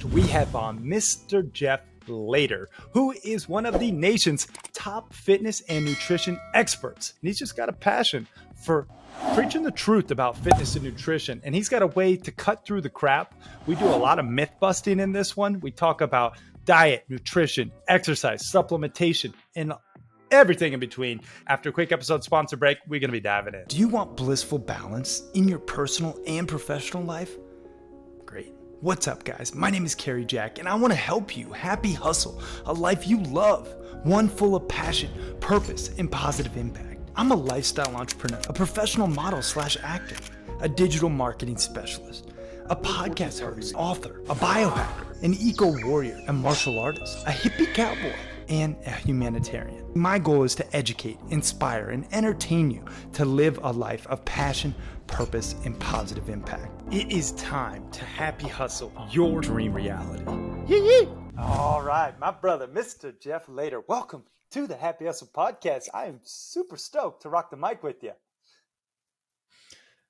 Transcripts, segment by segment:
We have on Mr. Jeff L8r, who is one of the nation's top fitness and nutrition experts. And he's just got a passion for preaching the truth about fitness and nutrition. And he's got a way to cut through the crap. We do a lot of myth busting in this one. We talk about diet, nutrition, exercise, supplementation, and everything in between. After a quick episode sponsor break, we're going to be diving in. Do you want blissful balance in your personal and professional life? Great. What's up, guys? My name is Kerry Jack, and I want to help you happy hustle a life you love, one full of passion, purpose, and positive impact. I'm a lifestyle entrepreneur, a professional model / actor, a digital marketing specialist, a podcast host, author, a biohacker, an eco warrior, a martial artist, a hippie cowboy, and a humanitarian. My goal is to educate, inspire, and entertain you to live a life of passion, purpose, and positive impact. It is time to happy hustle your dream reality. Yee! All right, my brother, Mr. Jeff L8r. Welcome to the Happy Hustle Podcast. I am super stoked to rock the mic with you.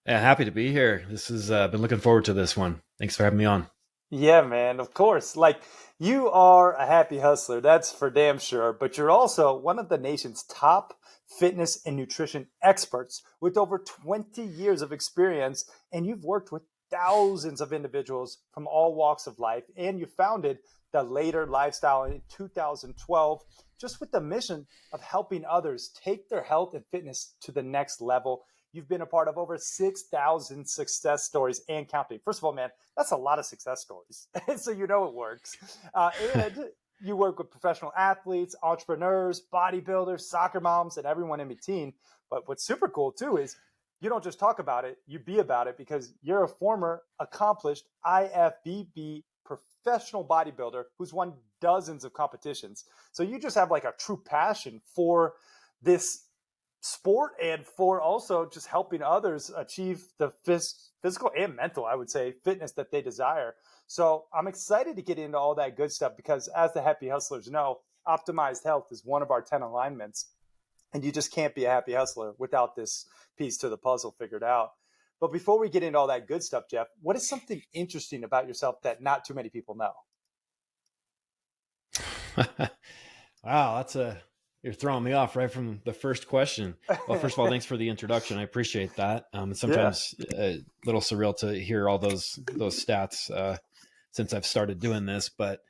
Yeah, happy to be here. This has been looking forward to this one. Thanks for having me on. Yeah, man, of course. Like, you are a happy hustler, that's for damn sure, but you're also one of the nation's top fitness and nutrition experts with over 20 years of experience, and you've worked with thousands of individuals from all walks of life, and you founded the L8r Lifestyle in 2012, just with the mission of helping others take their health and fitness to the next level. You've been a part of over 6,000 success stories and counting. First of all, man, that's a lot of success stories. So you know it works. And you work with professional athletes, entrepreneurs, bodybuilders, soccer moms, and everyone in between. But what's super cool, too, is you don't just talk about it, you be about it, because you're a former accomplished IFBB professional bodybuilder who's won dozens of competitions. So you just have like a true passion for this sport and for also just helping others achieve the physical and mental, I would say, fitness that they desire. So I'm excited to get into all that good stuff because, as the happy hustlers know, optimized health is one of our 10 alignments. And you just can't be a happy hustler without this piece to the puzzle figured out. But before we get into all that good stuff, Jeff, what is something interesting about yourself that not too many people know? Wow, you're throwing me off right from the first question. Well, first of all, thanks for the introduction. I appreciate that. It's sometimes a little surreal to hear all those stats since I've started doing this, but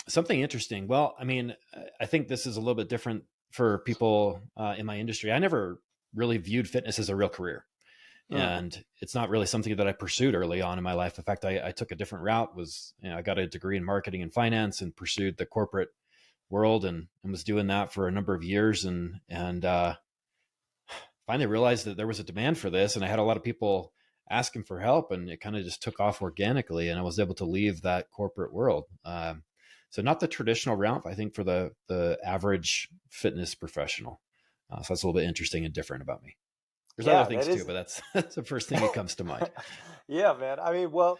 something interesting. Well, I mean, I think this is a little bit different for people in my industry. I never really viewed fitness as a real career. And it's not really something that I pursued early on in my life. In fact, I took a different route. I got a degree in marketing and finance and pursued the corporate world and was doing that for a number of years and finally realized that there was a demand for this, and I had a lot of people asking for help, and it kind of just took off organically, and I was able to leave that corporate world. So not the traditional route, I think, for the average fitness professional. So that's a little bit interesting and different about me. There's other things too, but that's the first thing that comes to mind. Yeah, man. I mean, well,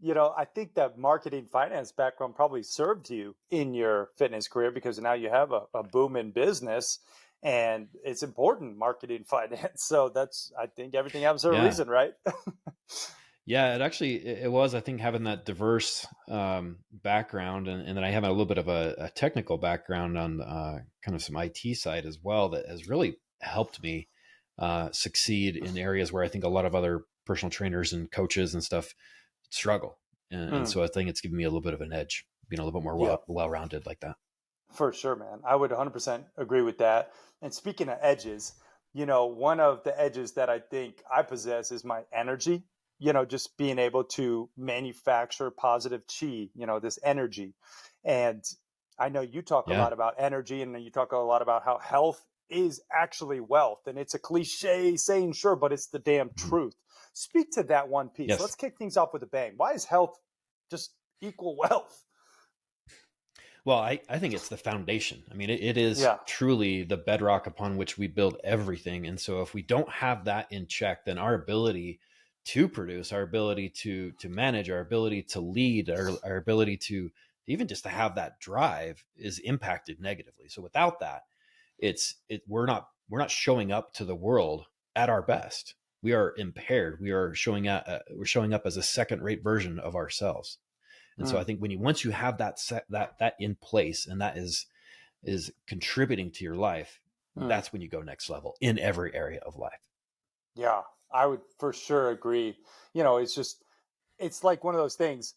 I think that marketing finance background probably served you in your fitness career because now you have a booming business and it's important, marketing finance. So I think everything happens for a reason, right? Yeah, it was, I think, having that diverse background and then I have a little bit of a technical background on kind of some IT side as well that has really helped me succeed in areas where I think a lot of other personal trainers and coaches and stuff struggle. And so I think it's given me a little bit of an edge, being a little bit more well-rounded like that. For sure, man. I would 100% agree with that. And speaking of edges, one of the edges that I think I possess is my energy, just being able to manufacture positive chi, this energy. And I know you talk a lot about energy and you talk a lot about how health is actually wealth. And it's a cliche saying, sure, but it's the damn truth. Speak to that one piece. Yes. Let's kick things off with a bang. Why is health just equal wealth? Well, I think it's the foundation. I mean, it is truly the bedrock upon which we build everything. And so if we don't have that in check, then our ability to produce, our ability to manage, our ability to lead, our ability to even just to have that drive is impacted negatively. So without that, we're not showing up to the world at our best. We are impaired. We are showing up as a second-rate version of ourselves. And so I think once you have that that in place, and that is contributing to your life, that's when you go next level in every area of life. Yeah, I would for sure agree. It's like one of those things.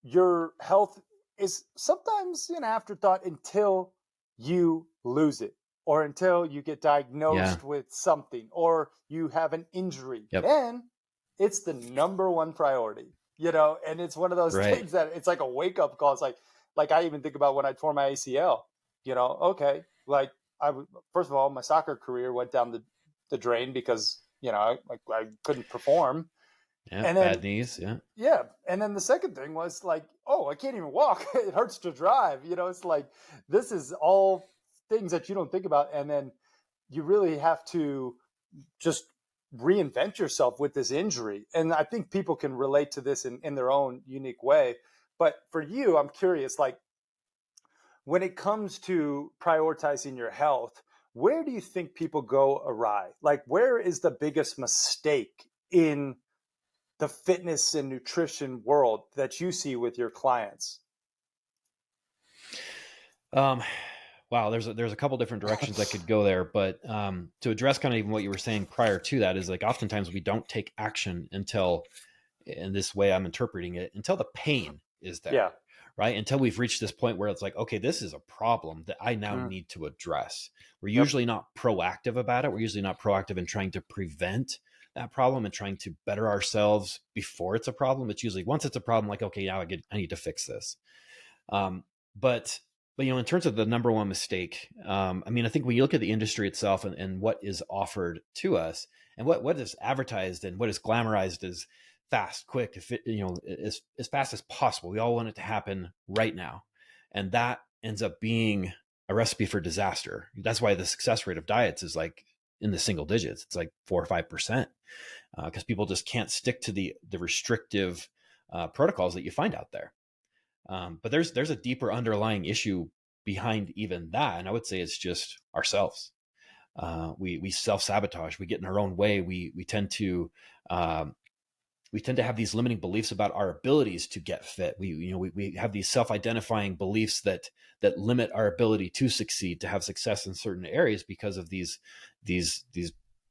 Your health is sometimes an afterthought until you lose it, or until you get Yeah. diagnosed with something, or you have an injury. Yep. Then it's the number one priority, and it's one of those Right. things that it's like a wake up call. It's like I even think about when I tore my ACL, okay, like first of all, my soccer career went down the drain because, I couldn't perform. Yeah. And Bad then knees. Yeah. yeah. And then the second thing was like, oh, I can't even walk. It hurts to drive. It's like, this is all things that you don't think about. And then you really have to just reinvent yourself with this injury. And I think people can relate to this in their own unique way. But for you, I'm curious, like, when it comes to prioritizing your health, where do you think people go awry? Like, where is the biggest mistake in the fitness and nutrition world that you see with your clients? Wow, there's a couple different directions I could go there, but to address kind of even what you were saying prior to that is like oftentimes we don't take action until, in this way I'm interpreting it, until the pain is there, Yeah. right? Until we've reached this point where it's like, okay, this is a problem that I now need to address. We're Yep. usually not proactive about it. We're usually not proactive in trying to prevent that problem and trying to better ourselves before it's a problem. It's usually once it's a problem, like, okay, now I need to fix this. But in terms of the number one mistake, I think when you look at the industry itself and what is offered to us and what is advertised and what is glamorized as fast, quick, if it, as fast as possible. We all want it to happen right now. And that ends up being a recipe for disaster. That's why the success rate of diets is like in the single digits. It's like 4 or 5%, because people just can't stick to the restrictive protocols that you find out there. But there's a deeper underlying issue behind even that, and I would say it's just ourselves. We self-sabotage. We get in our own way. We tend to have these limiting beliefs about our abilities to get fit. We have these self-identifying beliefs that limit our ability to succeed, to have success in certain areas because of these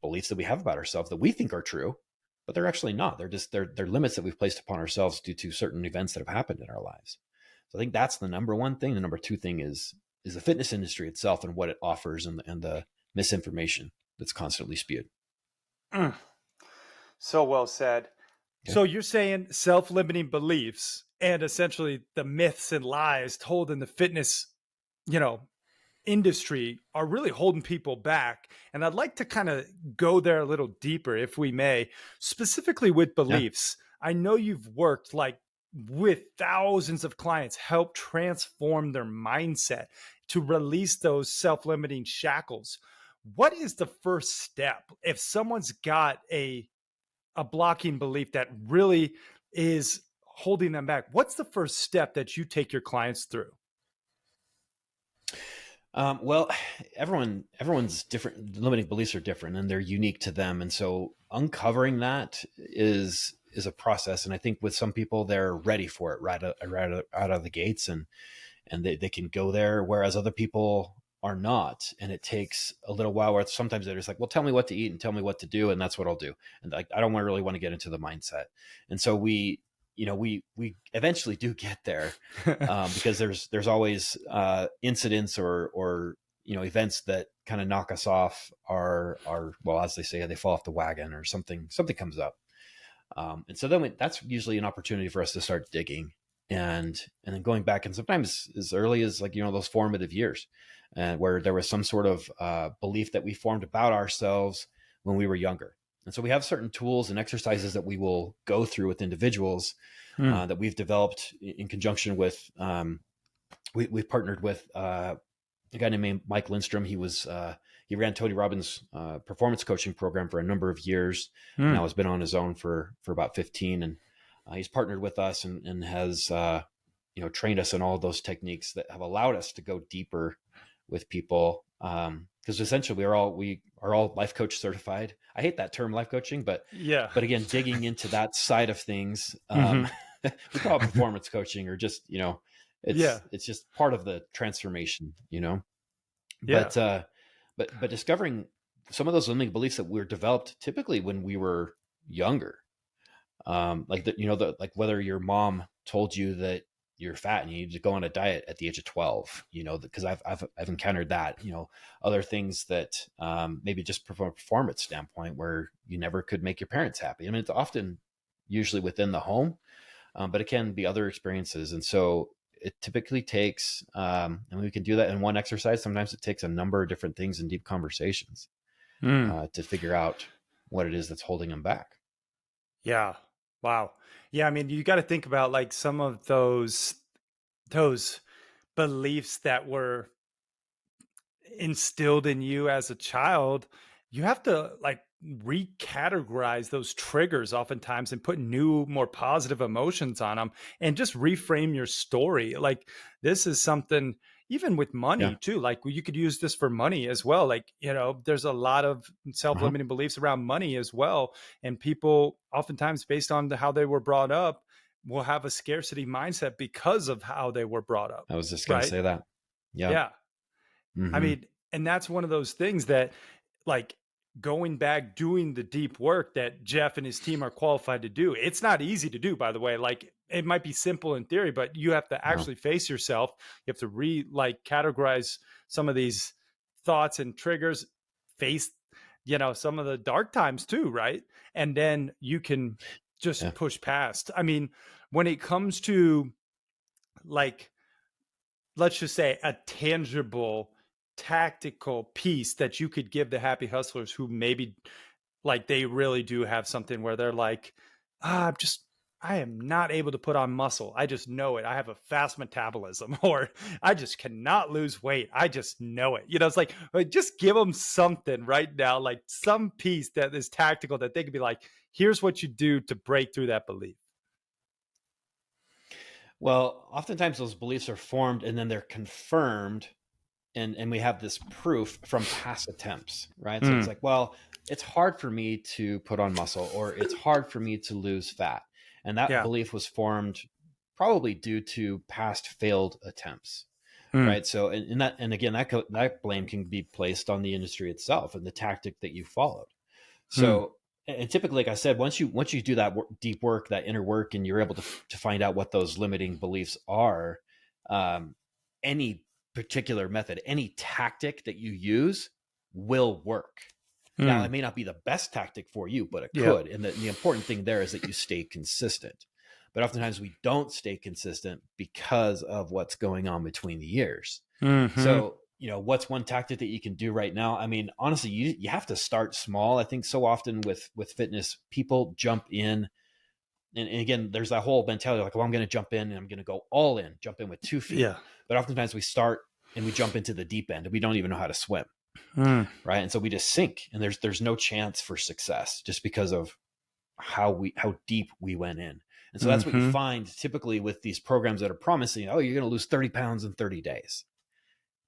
beliefs that we have about ourselves that we think are true, but they're actually not. They're limits that we've placed upon ourselves due to certain events that have happened in our lives. So I think that's the number one thing. The number two thing is the fitness industry itself and what it offers and the misinformation that's constantly spewed. So well said. Okay. So you're saying self-limiting beliefs and essentially the myths and lies told in the fitness, industry are really holding people back. And I'd like to kind of go there a little deeper, if we may, specifically with beliefs. Yeah. I know you've worked with thousands of clients, help transform their mindset to release those self-limiting shackles. What is the first step if someone's got a blocking belief that really is holding them back? What's the first step that you take your clients through? Well, everyone's different. Limiting beliefs are different and they're unique to them. And so uncovering that is a process. And I think with some people, they're ready for it right out of the gates and they can go there. Whereas other people are not. And it takes a little while where sometimes they're just like, well, tell me what to eat and tell me what to do. And that's what I'll do. And I don't really want to get into the mindset. And so we eventually do get there because there's always incidents or events that kind of knock us off our, well, as they say, they fall off the wagon or something comes up. And so then that's usually an opportunity for us to start digging and then going back, and sometimes as early as those formative years where there was some sort of belief that we formed about ourselves when we were younger. And so we have certain tools and exercises that we will go through with individuals that we've developed in conjunction with, we've partnered with a guy named Mike Lindstrom. He ran Tony Robbins' performance coaching program for a number of years. Now has been on his own for about 15. And he's partnered with us and has, trained us in all of those techniques that have allowed us to go deeper with people. Because essentially we are all life coach certified. I hate that term, life coaching, but again, digging into that side of things, we call it performance coaching, or just, Yeah. it's just part of the transformation, Yeah. but, but discovering some of those limiting beliefs that were developed typically when we were younger, like that, like whether your mom told you that you're fat and you need to go on a diet at the age of 12, because I've encountered that, other things that, maybe just from a performance standpoint where you never could make your parents happy. I mean, it's often usually within the home, but it can be other experiences. And so it typically takes, and we can do that in one exercise. Sometimes it takes a number of different things and deep conversations, Mm. to figure out what it is that's holding them back. Yeah. Wow. Yeah. I mean, you got to think about like some of those beliefs that were instilled in you as a child. You have to like recategorize those triggers oftentimes and put new, more positive emotions on them and just reframe your story. Like, this is something, even with money Yeah. too, like you could use this for money as well. Like, there's a lot of Uh-huh. self-limiting beliefs around money as well. And people oftentimes, based on how they were brought up, will have a scarcity mindset because of how they were brought up. I was just going to Right. say that. Yeah. Yeah. I Hmm. mean, and that's one of those things that, like, going back, doing the deep work that Jeff and his team are qualified to do. It's not easy to do, by the way. Like, it might be simple in theory, but you have to No. actually face yourself. You have to categorize some of these thoughts and triggers, face, some of the dark times too, right? And then you can Yeah. just push past. I mean, when it comes to, like, let's just say, a tangible tactical piece that you could give the happy hustlers who maybe, like, they really do have something where they're like, I am not able to put on muscle. I just know it. I have a fast metabolism, or I just cannot lose weight. I just know it. It's like, just give them something right now, like some piece that is tactical that they could be like, here's what you do to break through that belief. Well, oftentimes those beliefs are formed and then they're confirmed, and we have this proof from past attempts, right? So it's Mm, like, well, it's hard for me to put on muscle, or it's hard for me to lose fat. And that yeah. belief was formed probably due to past failed attempts, Mm, right? So, and again, that blame can be placed on the industry itself and the tactic that you followed. mm, So, and typically, like I said, once you do that deep work, that inner work, and you're able to find out what those limiting beliefs are, um, any particular method, any tactic that you use will work. Now, it mm. may not be the best tactic for you, but it Yeah. could. And the important thing there is that you stay consistent. But oftentimes we don't stay consistent because of what's going on between the years. Hmm. So, what's one tactic that you can do right now? I mean, honestly, you have to start small. I think so often with fitness, people jump in, and again, there's that whole mentality like, well, I'm going to jump in and I'm going to go all in, jump in with 2 feet. Yeah. But oftentimes we start and we jump into the deep end and we don't even know how to swim, Mm, right? And so we just sink, and there's no chance for success just because of how deep we went in. And so that's what you hmm. find typically with these programs that are promising, oh, you're going to lose 30 pounds in 30 days.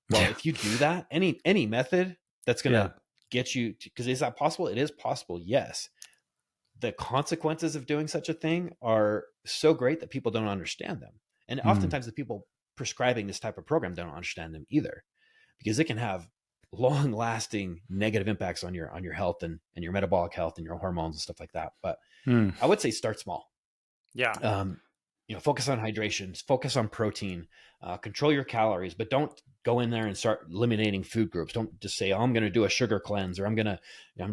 Well, Yeah. if you do that, any method that's going Yeah. to get you, because is that possible? It is possible, yes. The consequences of doing such a thing are so great that people don't understand them. And Mm, oftentimes the people prescribing this type of program don't understand them either, because it can have long lasting negative impacts on your health and your metabolic health and your hormones and stuff like that. But mm. I would say start small. Yeah. um, focus on hydration, focus on protein, control your calories, but don't go in there and start eliminating food groups. Don't just say, oh, I'm going to do a sugar cleanse, or I'm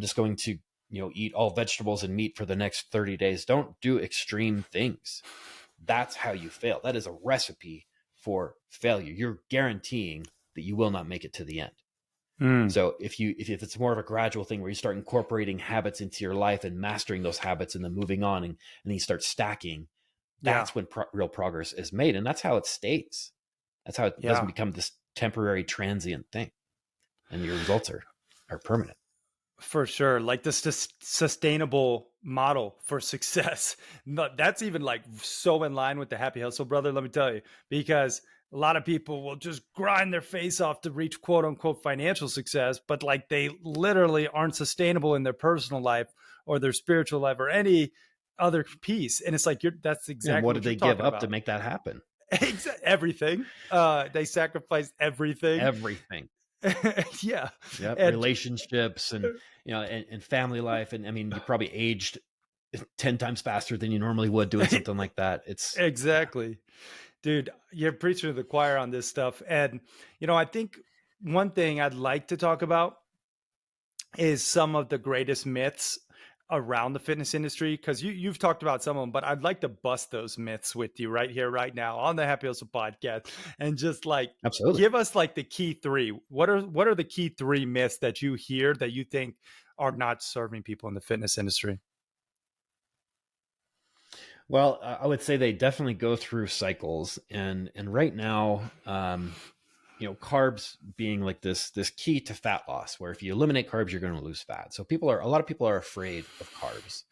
just going to, eat all vegetables and meat for the next 30 days. Don't do extreme things. That's how you fail. That is a recipe for failure. You're guaranteeing that you will not make it to the end. Mm, So if it's more of a gradual thing where you start incorporating habits into your life and mastering those habits and then moving on, and then you start stacking, yeah. that's when real progress is made. And that's how it stays. That's how it doesn't Yeah. become this temporary transient thing, and your results are permanent. For sure. Like, this sustainable model for success. That's even like so in line with the happy hustle, brother. Let me tell you, because a lot of people will just grind their face off to reach quote unquote financial success, but like they literally aren't sustainable in their personal life or their spiritual life or any other piece. And it's like, that's And exactly what did what you're they give talking up to about. make that happen? Everything. They sacrificed everything. Everything. Yeah. Yep. And Relationships and, and family life. And I mean, you probably aged 10 times faster than you normally would doing something like that. It's exactly. Dude, you're preaching to the choir on this stuff. And, I think one thing I'd like to talk about is some of the greatest myths around the fitness industry, because you've talked about some of them, but I'd like to bust those myths with you right here, right now on the Happy Hustle podcast, and just like absolutely. give us like the key three. What are the key three myths that you hear that you think are not serving people in the fitness industry? Well, I would say they definitely go through cycles, and right now, carbs being like this key to fat loss, where if you eliminate carbs, you're going to lose fat. So a lot of people are afraid of carbs.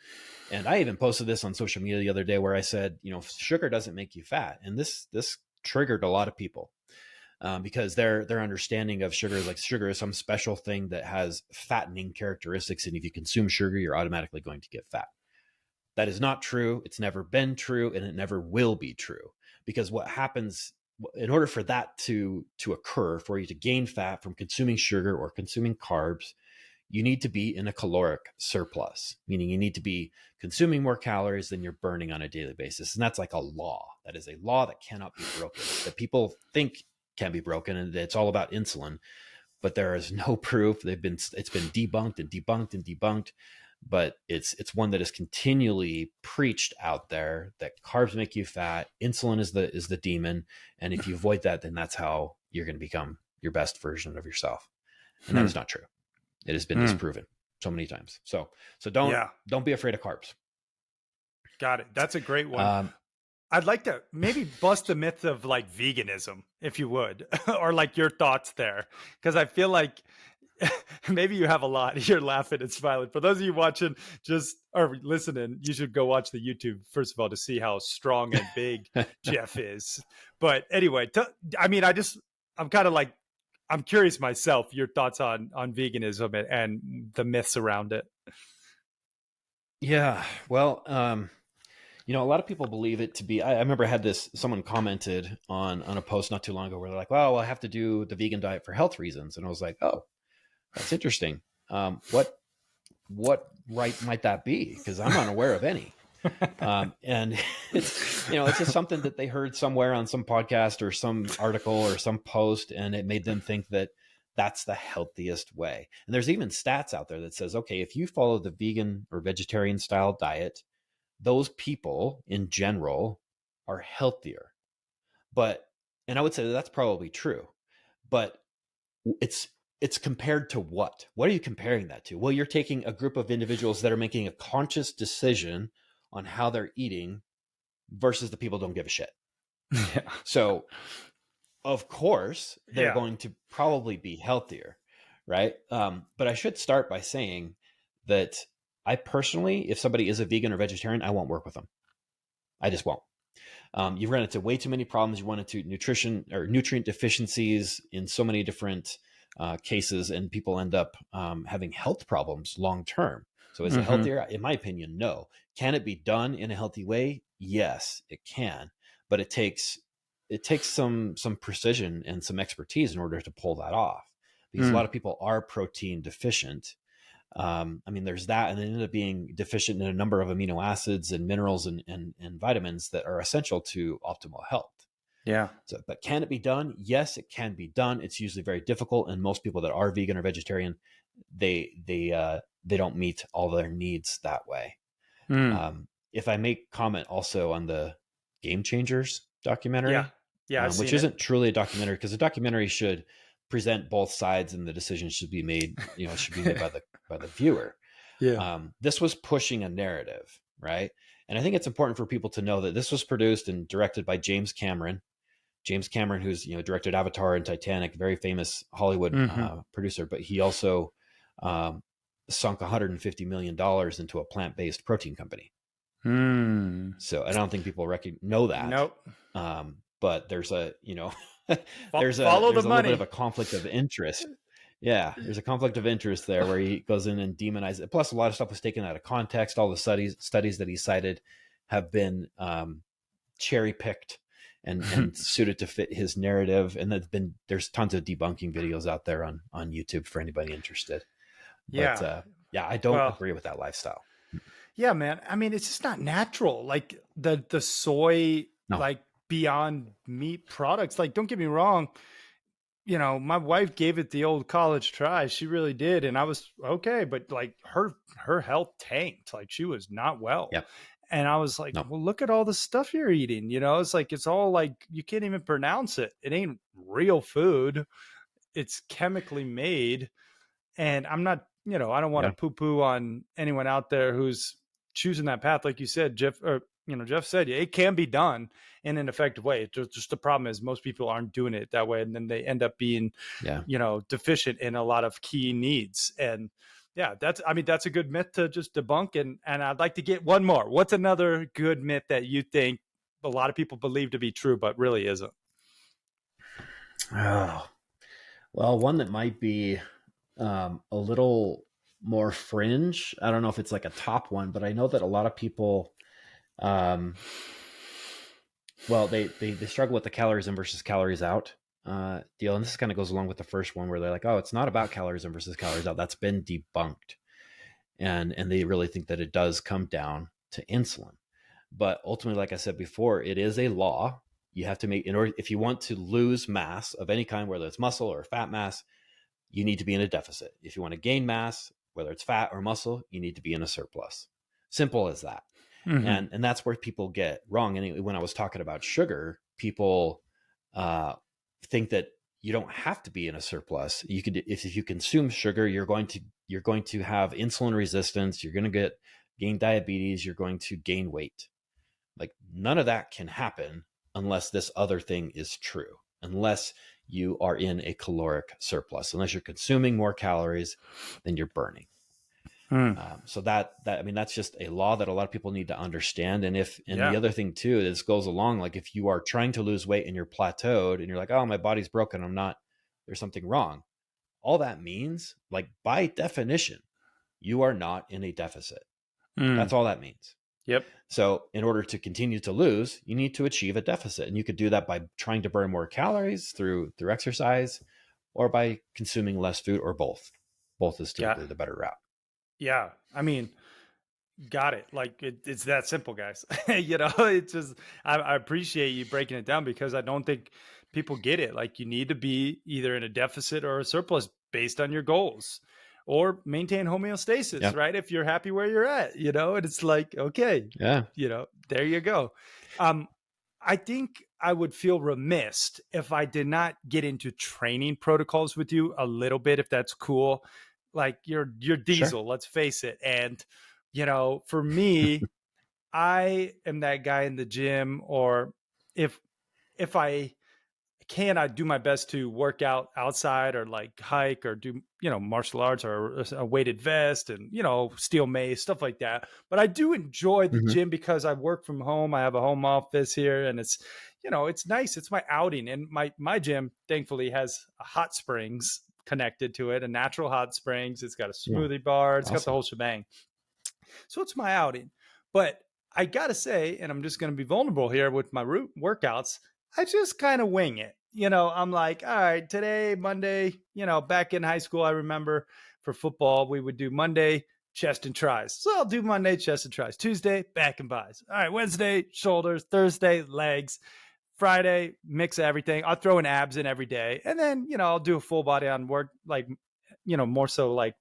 And I even posted this on social media the other day where I said, sugar doesn't make you fat. And this triggered a lot of people because their understanding of sugar is like sugar is some special thing that has fattening characteristics. And if you consume sugar, you're automatically going to get fat. That is not true. It's never been true, and it never will be true, because what happens in order for that to occur, for you to gain fat from consuming sugar or consuming carbs, you need to be in a caloric surplus, meaning you need to be consuming more calories than you're burning on a daily basis. And that's like a law. That is a law that cannot be broken, that people think can be broken, and it's all about insulin. But there is no proof. It's been debunked and debunked and debunked. But it's one that is continually preached out there, that carbs make you fat, insulin is the demon, and if you avoid that, then that's how you're going to become your best version of yourself. And that is not true. It has been disproven so many times. So don't be afraid of carbs. Got it. That's a great one. I'd like to maybe bust the myth of like veganism, if you would, or like your thoughts there, because I feel like maybe you have a lot. You're laughing and smiling. For those of you watching or listening, you should go watch the YouTube, first of all, to see how strong and big Jeff is. But anyway, I'm kind of like, I'm curious myself, your thoughts on veganism and the myths around it. Yeah. Well, a lot of people believe it to be, I remember I had someone commented on a post not too long ago where they're like, well, I have to do the vegan diet for health reasons. And I was like, oh, that's interesting. What right might that be? Because I'm unaware of any. And it's just something that they heard somewhere on some podcast or some article or some post, and it made them think that that's the healthiest way. And there's even stats out there that says, okay, if you follow the vegan or vegetarian style diet, those people in general are healthier. And I would say that's probably true, but it's compared to what? What are you comparing that to? Well, you're taking a group of individuals that are making a conscious decision on how they're eating versus the people who don't give a shit. Yeah. So, of course, they're going to probably be healthier, right? But I should start by saying that I personally, if somebody is a vegan or vegetarian, I won't work with them. I just won't. You've run into way too many problems. You run into nutrition or nutrient deficiencies in so many different cases, and people end up having health problems long term. So is it healthier? In my opinion, no. Can it be done in a healthy way? Yes, it can. But it takes some precision and some expertise in order to pull that off, because a lot of people are protein deficient. There's that, and they end up being deficient in a number of amino acids and minerals and vitamins that are essential to optimal health. Yeah. So, but can it be done? Yes, it can be done. It's usually very difficult, and most people that are vegan or vegetarian, they don't meet all their needs that way. If I make comment also on the Game Changers documentary, which isn't truly a documentary, because a documentary should present both sides, and the decision should be made, should be made by the viewer. Yeah. This was pushing a narrative, right? And I think it's important for people to know that this was produced and directed by James Cameron, who's directed Avatar and Titanic, very famous Hollywood producer, but he also sunk $150 million into a plant-based protein company. So I don't think people know that. Nope. But there's a there's a little bit of a conflict of interest. Yeah, there's a conflict of interest there where he goes in and demonizes it. Plus, a lot of stuff was taken out of context. All the studies that he cited have been cherry picked and suited to fit his narrative. And there's tons of debunking videos out there on YouTube for anybody interested. But Yeah. yeah, I don't Well, agree with that lifestyle. yeah, man. I mean, it's just not natural. Like the soy, No. like Beyond Meat products. Like, don't get me wrong. You know, my wife gave it the old college try. She really did, and I was okay. But like her health tanked. Like she was not well. Yep. And I was like, No. well, look at all the stuff you're eating. You know, it's like it's all like you can't even pronounce it. It ain't real food. It's chemically made. And I'm not, you know, I don't want to Yeah. poo poo on anyone out there who's choosing that path. Like you said, Jeff, or, you know, Jeff said, it can be done in an effective way. Just the problem is most people aren't doing it that way. And then they end up being, you know, deficient in a lot of key needs. And yeah, that's a good myth to just debunk. And I'd like to get one more. What's another good myth that you think a lot of people believe to be true, but really isn't? Oh, well, one that might be a little more fringe. I don't know if it's like a top one, but I know that a lot of people, well, they struggle with the calories in versus calories out deal. And this kind of goes along with the first one where they're like, oh, it's not about calories in versus calories out. That's been debunked. And they really think that it does come down to insulin. But ultimately, like I said before, it is a law. You have to make, in order, if you want to lose mass of any kind, whether it's muscle or fat mass, you need to be in a deficit. If you want to gain mass, whether it's fat or muscle, you need to be in a surplus. Simple as that. Mm-hmm. And that's where people get wrong. And when I was talking about sugar, people think that you don't have to be in a surplus. You could, if you consume sugar, you're going to have insulin resistance. You're going to gain diabetes. You're going to gain weight. Like none of that can happen unless this other thing is true. Unless you are in a caloric surplus, unless you're consuming more calories than you're burning. So that I mean, that's just a law that a lot of people need to understand. And the other thing too, this goes along, like if you are trying to lose weight and you're plateaued and you're like, oh, my body's broken, there's something wrong. All that means, like by definition, you are not in a deficit. That's all that means. Yep. So in order to continue to lose, you need to achieve a deficit. And you could do that by trying to burn more calories through exercise or by consuming less food, or both. Both is typically the better route. Yeah. I mean, got it. Like it's that simple, guys. You know, it's just, I appreciate you breaking it down because I don't think people get it. Like you need to be either in a deficit or a surplus based on your goals, or maintain homeostasis, right? If you're happy where you're at, you know, and it's like, okay, you know, there you go. I think I would feel remiss if I did not get into training protocols with you a little bit, if that's cool. Like you're Diesel, Sure. let's face it. And, you know, for me, I am that guy in the gym, or if I can, I do my best to work out outside or like hike or do, you know, martial arts or a weighted vest and, you know, steel mace, stuff like that. But I do enjoy the gym because I work from home. I have a home office here and it's, you know, it's nice. It's my outing. And my gym thankfully has a hot springs connected to it, a natural hot springs. It's got a smoothie bar. It's got the whole shebang. So it's my outing. But I got to say, and I'm just going to be vulnerable here with my workouts, I just kind of wing it. You know, I'm like, all right, today, Monday, you know, back in high school, I remember for football, we would do Monday, chest and tries. So I'll do Monday, chest and tries. Tuesday, back and buys. All right, Wednesday, shoulders. Thursday, legs. Friday, mix everything. I'll throw in abs in every day. And then, you know, I'll do a full body on work, like, you know, more so like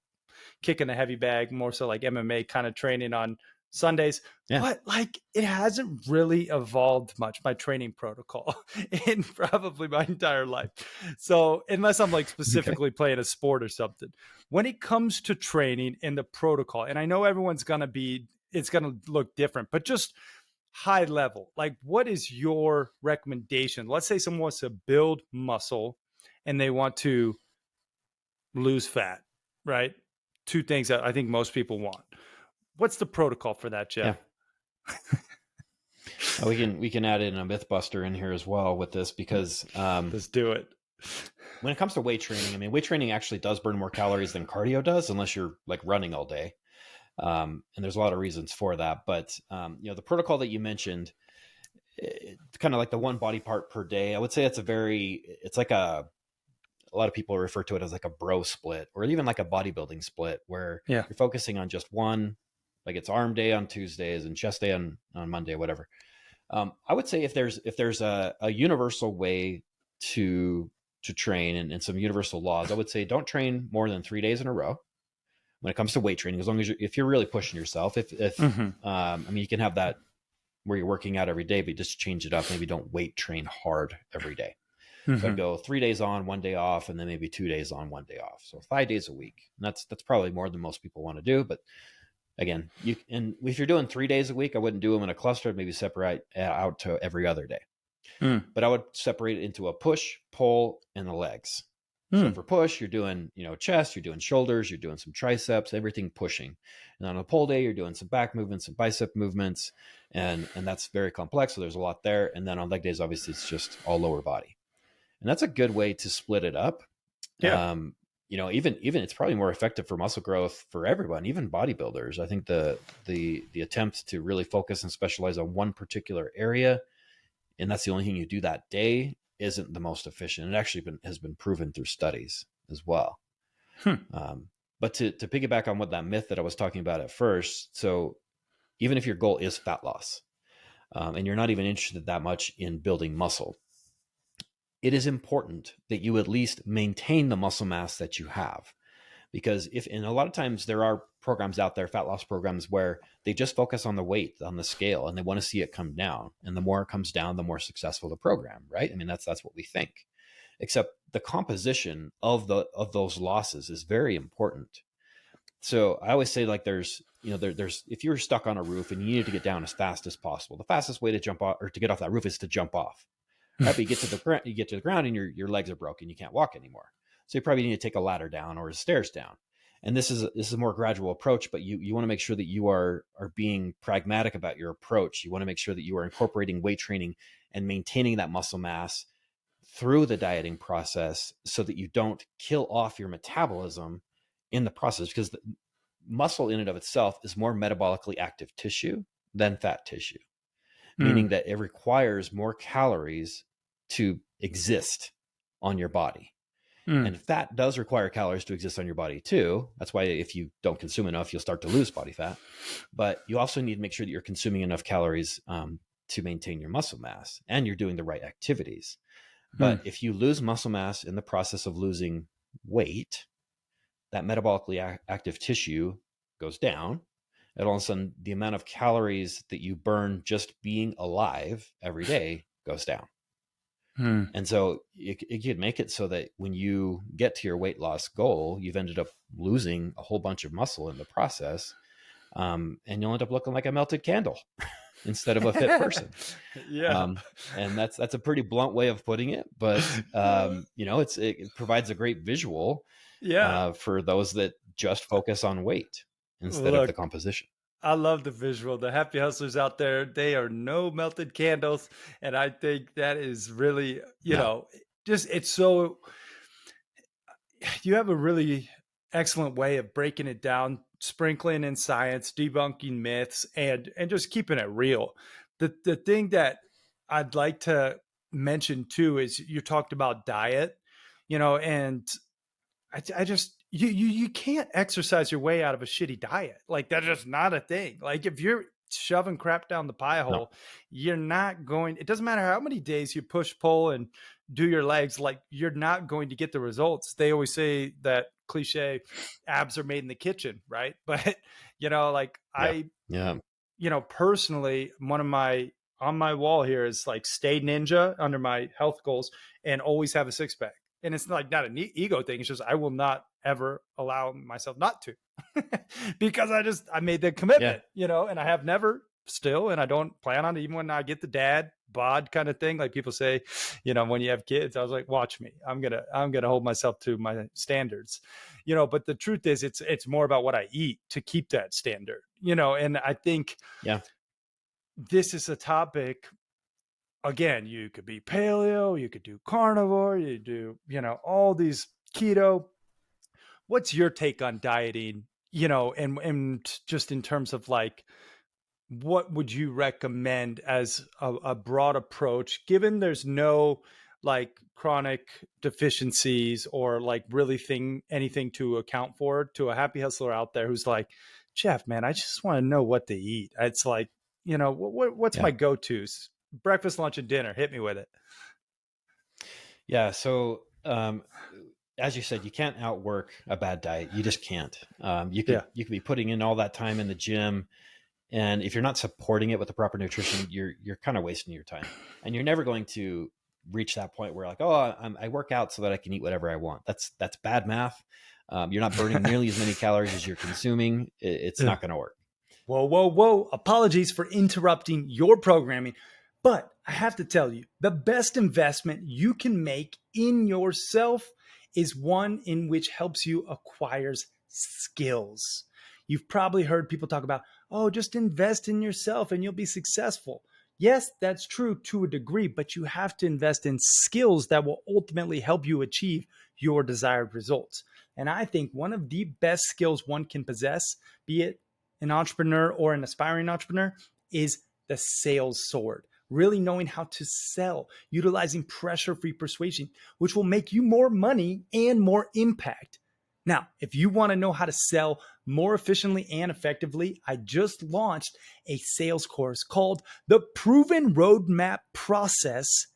kicking a heavy bag, more so like MMA kind of training on Sundays. But like it hasn't really evolved much, my training protocol, in probably my entire life. So unless I'm like specifically playing a sport or something, when it comes to training and the protocol, and I know everyone's it's gonna look different, but just high level, like what is your recommendation? Let's say someone wants to build muscle and they want to lose fat, right? Two things that I think most people want. What's the protocol for that, Jeff? We can add in a myth buster in here as well with this because let's do it. when it comes to weight training, I mean, weight training actually does burn more calories than cardio does, unless you're like running all day. And there's a lot of reasons for that. But, the protocol that you mentioned, it's kind of like the one body part per day. I would say it's like a lot of people refer to it as like a bro split, or even like a bodybuilding split, where Yeah. you're focusing on just one, like it's arm day on Tuesdays and chest day on Monday, whatever. I would say if there's a universal way to train and some universal laws, I would say don't train more than 3 days in a row when it comes to weight training, as long as if you're really pushing yourself. I mean, you can have that where you're working out every day, but just change it up. Maybe don't weight train hard every day. So I'd go 3 days on, 1 day off, and then maybe 2 days on, 1 day off. So 5 days a week. And that's probably more than most people want to do. But again, if you're doing 3 days a week, I wouldn't do them in a cluster. Maybe separate out to every other day. But I would separate it into a push, pull, and the legs. So for push, you're doing, chest, you're doing shoulders, you're doing some triceps, everything pushing. And on a pull day, you're doing some back movements, some bicep movements, and that's very complex. So there's a lot there. And then on leg days, obviously, it's just all lower body. And that's a good way to split it up. Yeah. Even it's probably more effective for muscle growth for everyone, even bodybuilders. I think the attempt to really focus and specialize on one particular area, and that's the only thing you do that day, isn't the most efficient. It actually has been proven through studies as well. But to piggyback on what that myth that I was talking about at first, so even if your goal is fat loss, and you're not even interested that much in building muscle, it is important that you at least maintain the muscle mass that you have. Because and a lot of times there are programs out there, fat loss programs, where they just focus on the weight on the scale and they want to see it come down. And the more it comes down, the more successful the program, right? I mean, that's what we think. Except the composition of those losses is very important. So I always say, like, there's if you're stuck on a roof and you need to get down as fast as possible, the fastest way to jump off or to get off that roof is to jump off. Right? But you get to the ground and your legs are broken. You can't walk anymore. So you probably need to take a ladder down or stairs down. And this is a more gradual approach, but you want to make sure that you are being pragmatic about your approach. You want to make sure that you are incorporating weight training and maintaining that muscle mass through the dieting process, so that you don't kill off your metabolism in the process, because the muscle in and of itself is more metabolically active tissue than fat tissue, meaning that it requires more calories to exist on your body. And fat does require calories to exist on your body too. That's why if you don't consume enough, you'll start to lose body fat. But you also need to make sure that you're consuming enough calories to maintain your muscle mass, and you're doing the right activities. But if you lose muscle mass in the process of losing weight, that metabolically active tissue goes down. And all of a sudden, the amount of calories that you burn just being alive every day goes down. And so it could make it so that when you get to your weight loss goal, you've ended up losing a whole bunch of muscle in the process. And you'll end up looking like a melted candle instead of a fit person. And that's a pretty blunt way of putting it, but it provides a great visual for those that just focus on weight instead of the composition. I love the visual. The happy hustlers out there, they are no melted candles. And I think that is really, it's so, you have a really excellent way of breaking it down, sprinkling in science, debunking myths, and just keeping it real. The thing that I'd like to mention too is you talked about diet, and I just, you can't exercise your way out of a shitty diet. Like, that's just not a thing. Like, if you're shoving crap down the pie hole, you're not going, it doesn't matter how many days you push, pull, and do your legs, like, you're not going to get the results. They always say that cliche, abs are made in the kitchen, right? But, personally, one of my, on my wall here is like, stay ninja under my health goals and always have a six pack. And it's like not an ego thing. It's just, I will not ever allow myself not to, because I made the commitment, and I have never still, and I don't plan on it, even when I get the dad bod kind of thing. Like people say, when you have kids, I was like, watch me, I'm going to hold myself to my standards, but the truth is it's more about what I eat to keep that standard, and I think this is a topic again, you could be paleo, you could do carnivore, you do, all these keto. What's your take on dieting, and just in terms of like, what would you recommend as a broad approach, given there's no like chronic deficiencies or like really anything to account for, to a happy hustler out there who's like, Jeff, man, I just want to know what to eat. It's like, what's Yeah. my go-tos? Breakfast, lunch, and dinner. Hit me with it. Yeah. So, as you said, you can't outwork a bad diet. You just can't. You could be putting in all that time in the gym, and if you're not supporting it with the proper nutrition, you're kind of wasting your time, and you're never going to reach that point where like, oh, I work out so that I can eat whatever I want. That's bad math. You're not burning nearly as many calories as you're consuming. It's not going to work. Whoa, whoa, whoa. Apologies for interrupting your programming. But I have to tell you, the best investment you can make in yourself is one in which helps you acquire skills. You've probably heard people talk about, oh, just invest in yourself and you'll be successful. Yes, that's true to a degree, but you have to invest in skills that will ultimately help you achieve your desired results. And I think one of the best skills one can possess, be it an entrepreneur or an aspiring entrepreneur, is the sales sword. Really knowing how to sell, utilizing pressure-free persuasion, which will make you more money and more impact. Now, if you want to know how to sell more efficiently and effectively, I just launched a sales course called The Proven Roadmap Process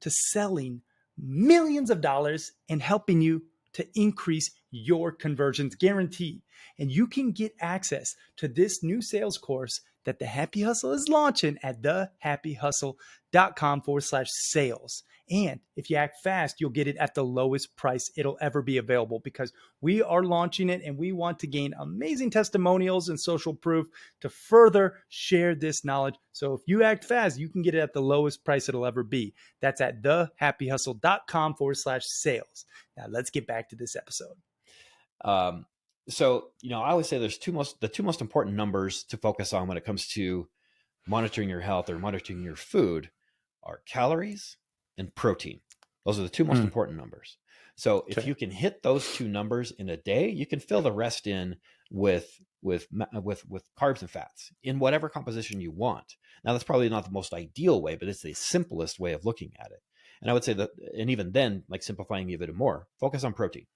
to Selling Millions of Dollars and helping you to increase your conversions guaranteed. And you can get access to this new sales course that The Happy Hustle is launching at thehappyhustle.com/sales. And if you act fast, you'll get it at the lowest price it'll ever be available, because we are launching it and we want to gain amazing testimonials and social proof to further share this knowledge. So if you act fast, you can get it at the lowest price it'll ever be. That's at thehappyhustle.com/sales. Now let's get back to this episode. So, I always say there's the two most important numbers to focus on when it comes to monitoring your health or monitoring your food are calories and protein. Those are the two most important numbers. So if you can hit those two numbers in a day, you can fill the rest in with carbs and fats in whatever composition you want. Now, that's probably not the most ideal way, but it's the simplest way of looking at it. And I would say that, and even then, like simplifying even more, focus on protein.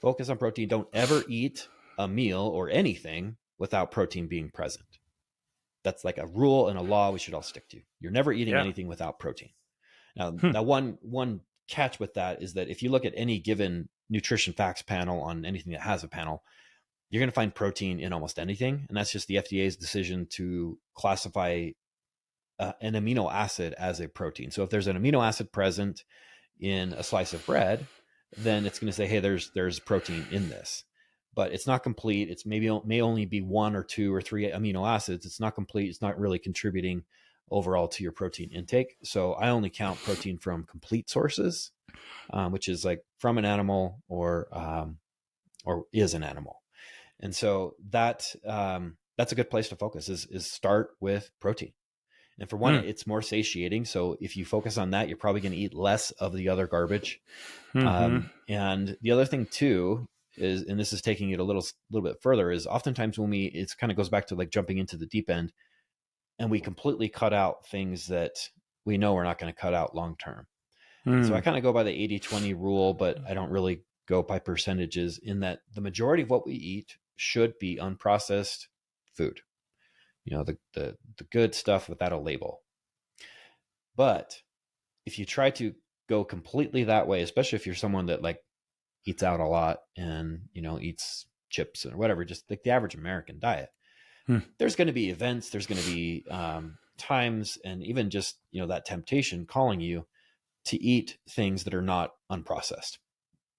Focus on protein. Don't ever eat a meal or anything without protein being present. That's like a rule and a law we should all stick to. You're never eating anything without protein. Now one catch with that is that if you look at any given nutrition facts panel on anything that has a panel, you're going to find protein in almost anything. And that's just the FDA's decision to classify an amino acid as a protein. So if there's an amino acid present in a slice of bread, then it's going to say, hey, there's protein in this, but it's not complete. It's may only be 1 or 2 or 3 amino acids. It's not complete. It's not really contributing overall to your protein intake. So I only count protein from complete sources, which is like from an animal or is an animal. And so that's a good place to focus is start with protein. And for one, it's more satiating. So if you focus on that, you're probably going to eat less of the other garbage. And the other thing too is, and this is taking it a little bit further, is oftentimes when it kind of goes back to like jumping into the deep end and we completely cut out things that we know we're not going to cut out long-term. So I kind of go by the 80-20 rule, but I don't really go by percentages, in that the majority of what we eat should be unprocessed food. The good stuff without a label. But if you try to go completely that way, especially if you're someone that like eats out a lot and, eats chips or whatever, just like the average American diet, there's going to be events, there's going to be times, and even just, that temptation calling you to eat things that are not unprocessed.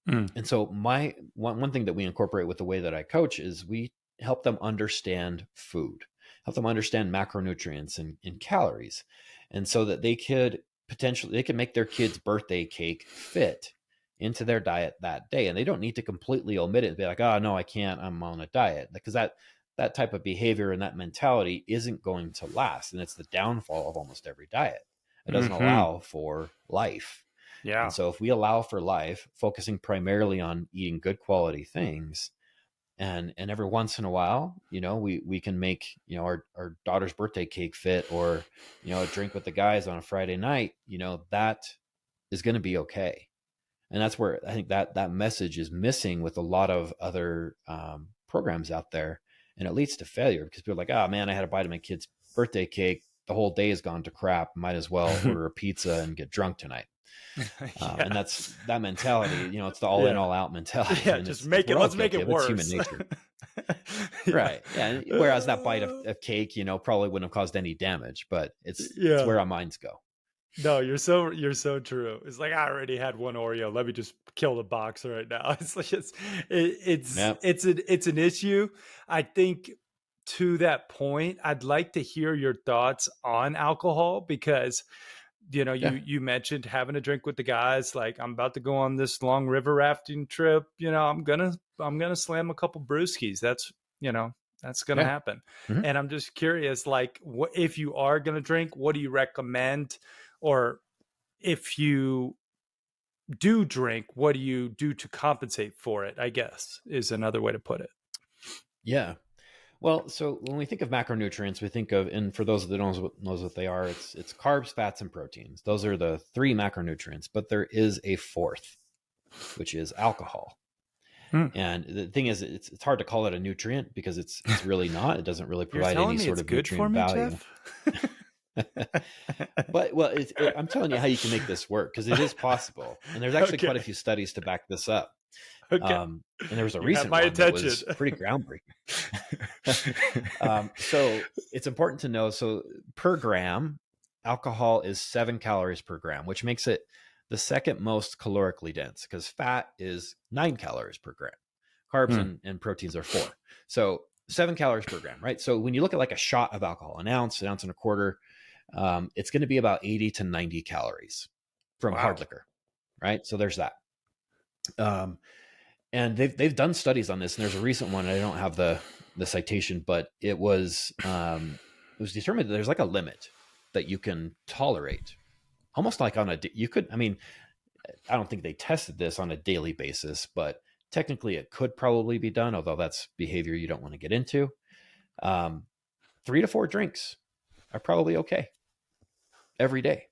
And so one thing that we incorporate with the way that I coach is we help them understand food, help them understand macronutrients and calories. And so that they could make their kid's birthday cake fit into their diet that day. And they don't need to completely omit it and be like, oh no, I can't, I'm on a diet. Because that type of behavior and that mentality isn't going to last. And it's the downfall of almost every diet. It doesn't allow for life. Yeah. And so if we allow for life, focusing primarily on eating good quality things, and every once in a while, we can make, our daughter's birthday cake fit, or, a drink with the guys on a Friday night, that is going to be okay. And that's where I think that message is missing with a lot of other programs out there. And it leads to failure because people are like, oh man, I had a bite of my kid's birthday cake. The whole day has gone to crap. Might as well order a pizza and get drunk tonight. And that's that mentality, it's the all in, all out mentality. Yeah, And just let's make it worse. It's human nature. Right. Yeah. Whereas that bite of cake, probably wouldn't have caused any damage, but it's where our minds go. No, you're so true. It's like, I already had one Oreo. Let me just kill the box right now. It's like it's an issue. I think to that point, I'd like to hear your thoughts on alcohol, because you mentioned having a drink with the guys. Like, I'm about to go on this long river rafting trip. I'm gonna slam a couple brewskis. That's gonna happen. And I'm just curious, like, what if you are gonna drink? What do you recommend? Or if you do drink, what do you do to compensate for it, I guess, is another way to put it. Yeah. Well, so when we think of macronutrients, we think of, and for those that knows what they are, it's carbs, fats, and proteins. Those are the 3 macronutrients, but there is a 4th, which is alcohol. And the thing is, it's hard to call it a nutrient because it's really not. It doesn't really provide any sort of nutrient value. But I'm telling you how you can make this work, because it is possible, and there's actually quite a few studies to back this up. And there was a recent one that was pretty groundbreaking. So it's important to know. So per gram, alcohol is 7 calories per gram, which makes it the second most calorically dense, because fat is 9 calories per gram. Carbs and proteins are 4. So 7 calories per gram, right? So when you look at like a shot of alcohol, an ounce and a quarter, it's going to be about 80 to 90 calories from hard liquor, right? So there's that. And they've done studies on this, and there's a recent one. I don't have the citation, but it was determined that there's like a limit that you can tolerate, almost like I don't think they tested this on a daily basis, but technically it could probably be done, although that's behavior you don't want to get into. 3 to 4 drinks are probably okay every day.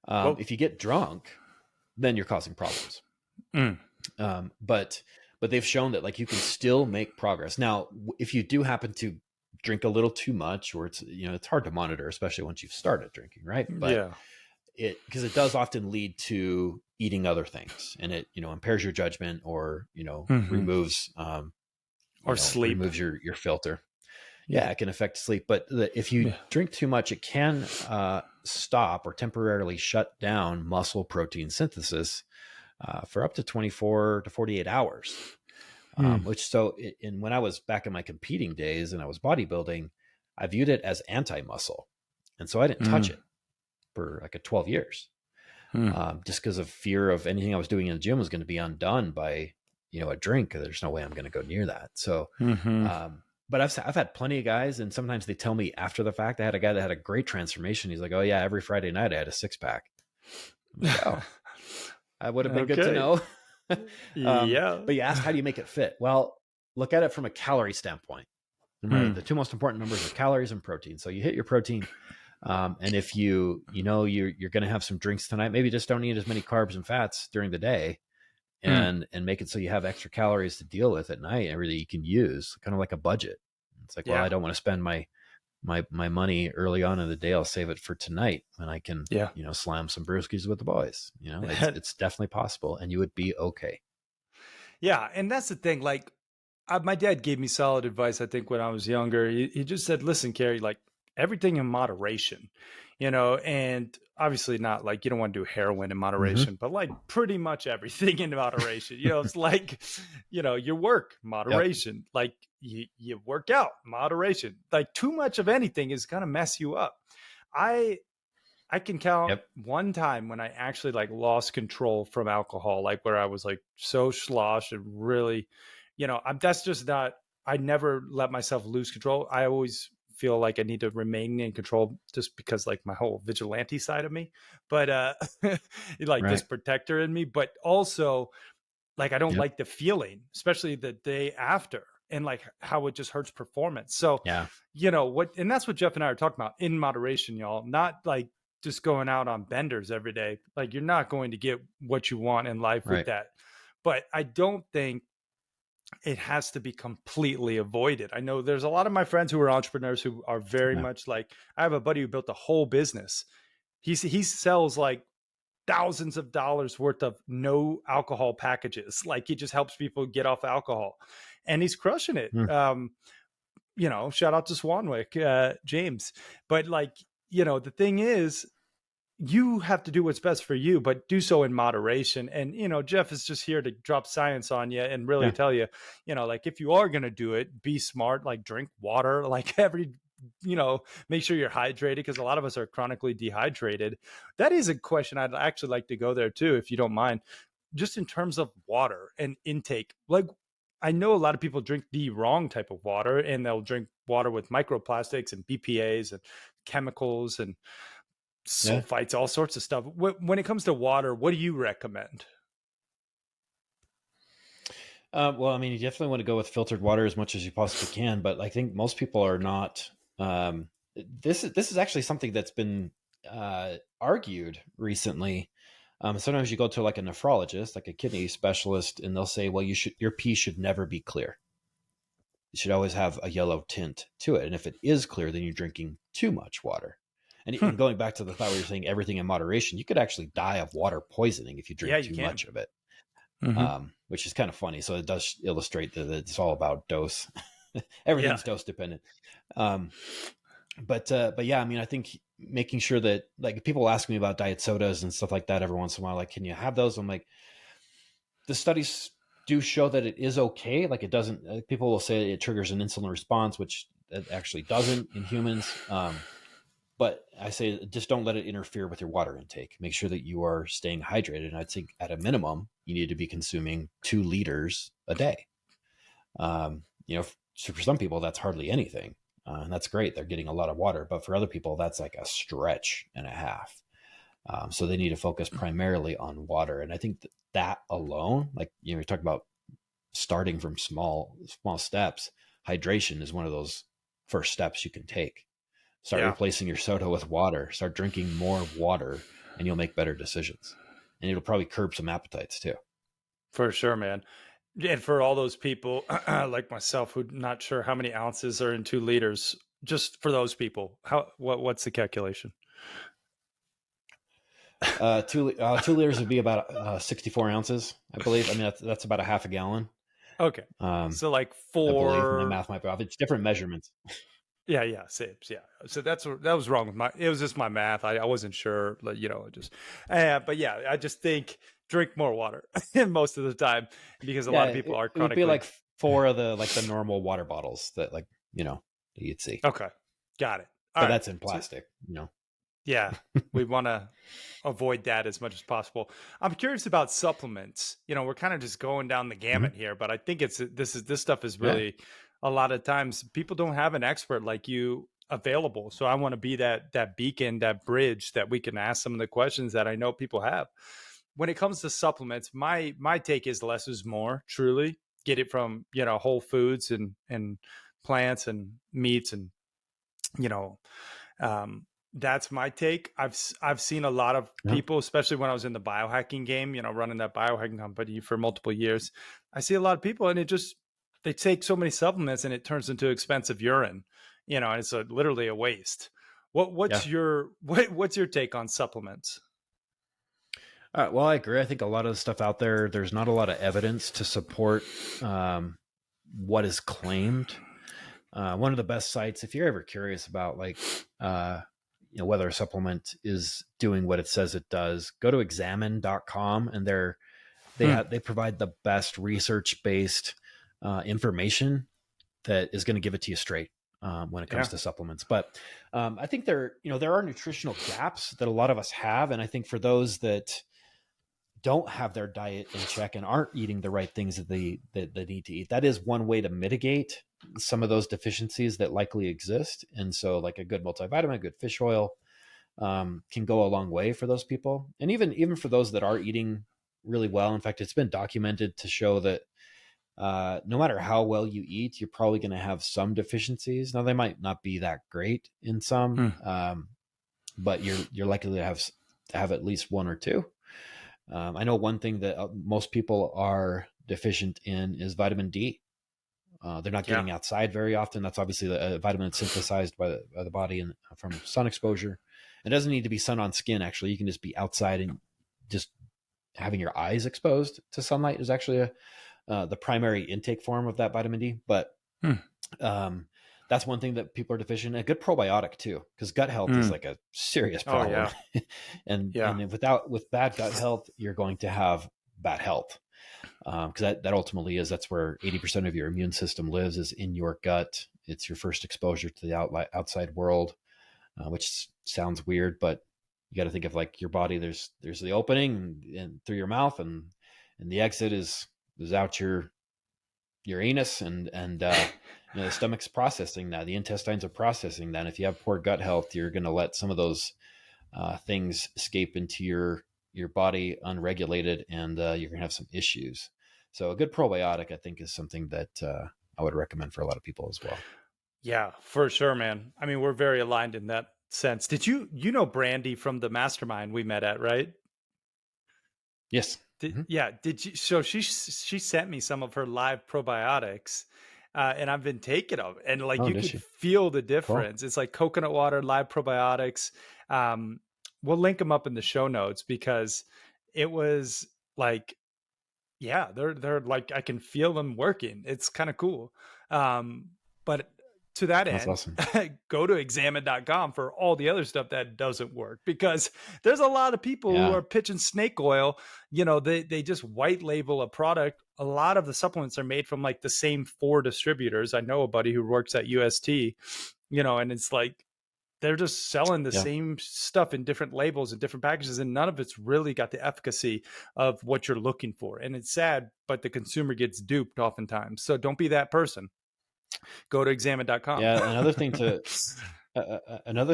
If you get drunk, then you're causing problems. But they've shown that, like, you can still make progress. Now, if you do happen to drink a little too much, or it's hard to monitor, especially once you've started drinking, right? But because it does often lead to eating other things, and it impairs your judgment, or removes sleep, removes your filter. Yeah, it can affect sleep. But if you drink too much, it can stop or temporarily shut down muscle protein synthesis for up to 24 to 48 hours. And when I was back in my competing days and I was bodybuilding, I viewed it as anti-muscle. And so I didn't touch it for like 12 years, just because of fear of anything I was doing in the gym was going to be undone by, a drink. There's no way I'm going to go near that. So, but I've had plenty of guys, and sometimes they tell me after the fact. I had a guy that had a great transformation. He's like, "Oh yeah, every Friday night I had a 6-pack." I'm like, oh, I would have been good to know. But you asked, how do you make it fit? Well, look at it from a calorie standpoint. Right? The 2 most important numbers are calories and protein. So you hit your protein, and if you're going to have some drinks tonight, maybe just don't eat as many carbs and fats during the day. And make it so you have extra calories to deal with at night, everything you can use, kind of like a budget. It's like, well, I don't want to spend my money early on in the day. I'll save it for tonight when I can, slam some brewskis with the boys. It's definitely possible, and you would be okay. Yeah. And that's the thing. Like, my dad gave me solid advice, I think, when I was younger. He just said, listen, Carrie, like, everything in moderation, and obviously not like, you don't want to do heroin in moderation, but like pretty much everything in moderation. It's like, your work, moderation, like you work out, moderation. Like, too much of anything is going to mess you up. I can count one time when I actually like lost control from alcohol, like where I was like so sloshed and really, that's just not, I never let myself lose control. I always feel like I need to remain in control just because like my whole vigilante side of me, but like this Right. protector in me, but also like I don't Yep. like the feeling, especially the day after, and like how it just hurts performance. So, Yeah. what, and that's what Jeff and I are talking about in moderation, y'all, not like just going out on benders every day. Like you're not going to get what you want in life with Right. that. But I don't think it has to be completely avoided. I know there's a lot of my friends who are entrepreneurs who are very Yeah. much like, I have a buddy who built a whole business. He sells like thousands of dollars worth of no alcohol packages. Like he just helps people get off alcohol, and he's crushing it. Hmm. Shout out to Swanwick, James. But like, the thing is, you have to do what's best for you, but do so in moderation. And, Jeff is just here to drop science on you and really Yeah. tell you, like if you are going to do it, be smart, like drink water, like make sure you're hydrated, because a lot of us are chronically dehydrated. That is a question I'd actually like to go there too, if you don't mind, just in terms of water and intake. Like, I know a lot of people drink the wrong type of water, and they'll drink water with microplastics and BPAs and chemicals and Yeah. sulfites, all sorts of stuff. When it comes to water, what do you recommend? Well, I mean, you definitely want to go with filtered water as much as you possibly can, but I think most people are not. Um, this is actually something that's been argued recently. Sometimes you go to like a nephrologist, like a kidney specialist, and they'll say, "Well, your pee should never be clear. It should always have a yellow tint to it, and if it is clear, then you're drinking too much water." And going back to the thought where you're saying everything in moderation, you could actually die of water poisoning if you Yeah, drink you too can. much of it. Mm-hmm. Which is kind of funny. So it does illustrate that it's all about dose. Yeah. Everything's dose dependent. Um, but yeah, I mean, I think making sure that, like, people ask me about diet sodas and stuff like that every once in a while, like, can you have those? I'm like, the studies do show that it is okay. Like, it doesn't, people will say it triggers an insulin response, which it actually doesn't in humans. But I say just don't let it interfere with your water intake. Make sure that you are staying hydrated. And I'd say at a minimum, you need to be consuming 2 liters a day. So for some people, that's hardly anything. And that's great. They're getting a lot of water. But for other people, that's like a stretch and a half. So they need to focus primarily on water. And I think that alone, like, you're talking about starting from small steps. Hydration is one of those first steps you can take. Start Yeah, replacing your soda with water. Start drinking more water, and you'll make better decisions. And it'll probably curb some appetites too. for sure, man. And for all those people like myself who not sure how many ounces are in 2 liters, just for those people, what's the calculation? 2 liters would be about 64 ounces, I believe. I mean, that's about a half a gallon. Okay, Um, so like I believe my four. math might be off. It's different measurements. Yeah, same. Yeah. So that was wrong with it was just my math. I wasn't sure, but just, but yeah, I just think drink more water most of the time, because a Yeah, lot of people it, are it would be chronically. like 4 of the normal water bottles that, like, you'd see, Okay. Got it. All but right. that's in So plastic. yeah, we want to avoid that as much as possible. I'm curious about supplements. We're kind of just going down the Mhm. gamut here, but I think this stuff is Yeah. really, a lot of times people don't have an expert like you available. So I want to be that beacon, that bridge that we can ask some of the questions that I know people have. When it comes to supplements, my take is less is more, truly. Get it from, whole foods and plants and meats and, you know, um, that's my take. I've seen a lot of Yeah. people, especially when I was in the biohacking game, running that biohacking company for multiple years. I see a lot of people, and they take so many supplements, and it turns into expensive urine, and it's literally a waste. Yeah. What's your take on supplements? Well, I agree. I think a lot of the stuff out there, there's not a lot of evidence to support what is claimed. One of the best sites, if you're ever curious about, like, whether a supplement is doing what it says it does, go to examine.com, and they provide the best research-based information that is going to give it to you straight when it comes Yeah. to supplements. But I think there are nutritional gaps that a lot of us have, and I think for those that don't have their diet in check and aren't eating the right things that they need to eat, that is one way to mitigate some of those deficiencies that likely exist. And so like a good multivitamin, a good fish oil, can go a long way for those people. And even for those that are eating really well. In fact, it's been documented to show that no matter how well you eat, you're probably going to have some deficiencies. Now they might not be that great in some, but you're likely to have at least one or two. I know one thing that most people are deficient in is vitamin D. They're not getting outside very often. That's obviously a vitamin that's synthesized by the body and from sun exposure. It doesn't need to be sun on skin. Actually, you can just be outside, and just having your eyes exposed to sunlight is actually the primary intake form of that vitamin D. But that's one thing that people are deficient in. A good probiotic too, because gut health is like a serious problem. And with bad gut health, you're going to have bad health. Because that ultimately that's where 80% of your immune system lives, is in your gut. It's your first exposure to the outside world, which sounds weird, but you got to think of like your body. There's the opening and through your mouth, and the exit is out your anus, and the stomach's processing that. The intestines are processing that. And if you have poor gut health, you're going to let some of those things escape into your body unregulated, and you're going to have some issues. So a good probiotic, I think, is something that I would recommend for a lot of people as well. Yeah, for sure, man. I mean, we're very aligned in that sense. Did you know Brandy from the mastermind we met at, right? Yes. Yeah. Did you? So she sent me some of her live probiotics, and I've been taking them, and like you could feel the difference. Cool. It's like coconut water, live probiotics. We'll link them up in the show notes, because it was like, yeah, they're like, I can feel them working. It's kind of cool. But to that end, awesome. Go to examine.com for all the other stuff that doesn't work, because there's a lot of people who are pitching snake oil. They just white label a product. A lot of the supplements are made from like the same 4 distributors. I know a buddy who works at UST, and it's like, they're just selling the same stuff in different labels and different packages, and none of it's really got the efficacy of what you're looking for. And it's sad, but the consumer gets duped oftentimes. So don't be that person. Go to examine.com. Yeah. Another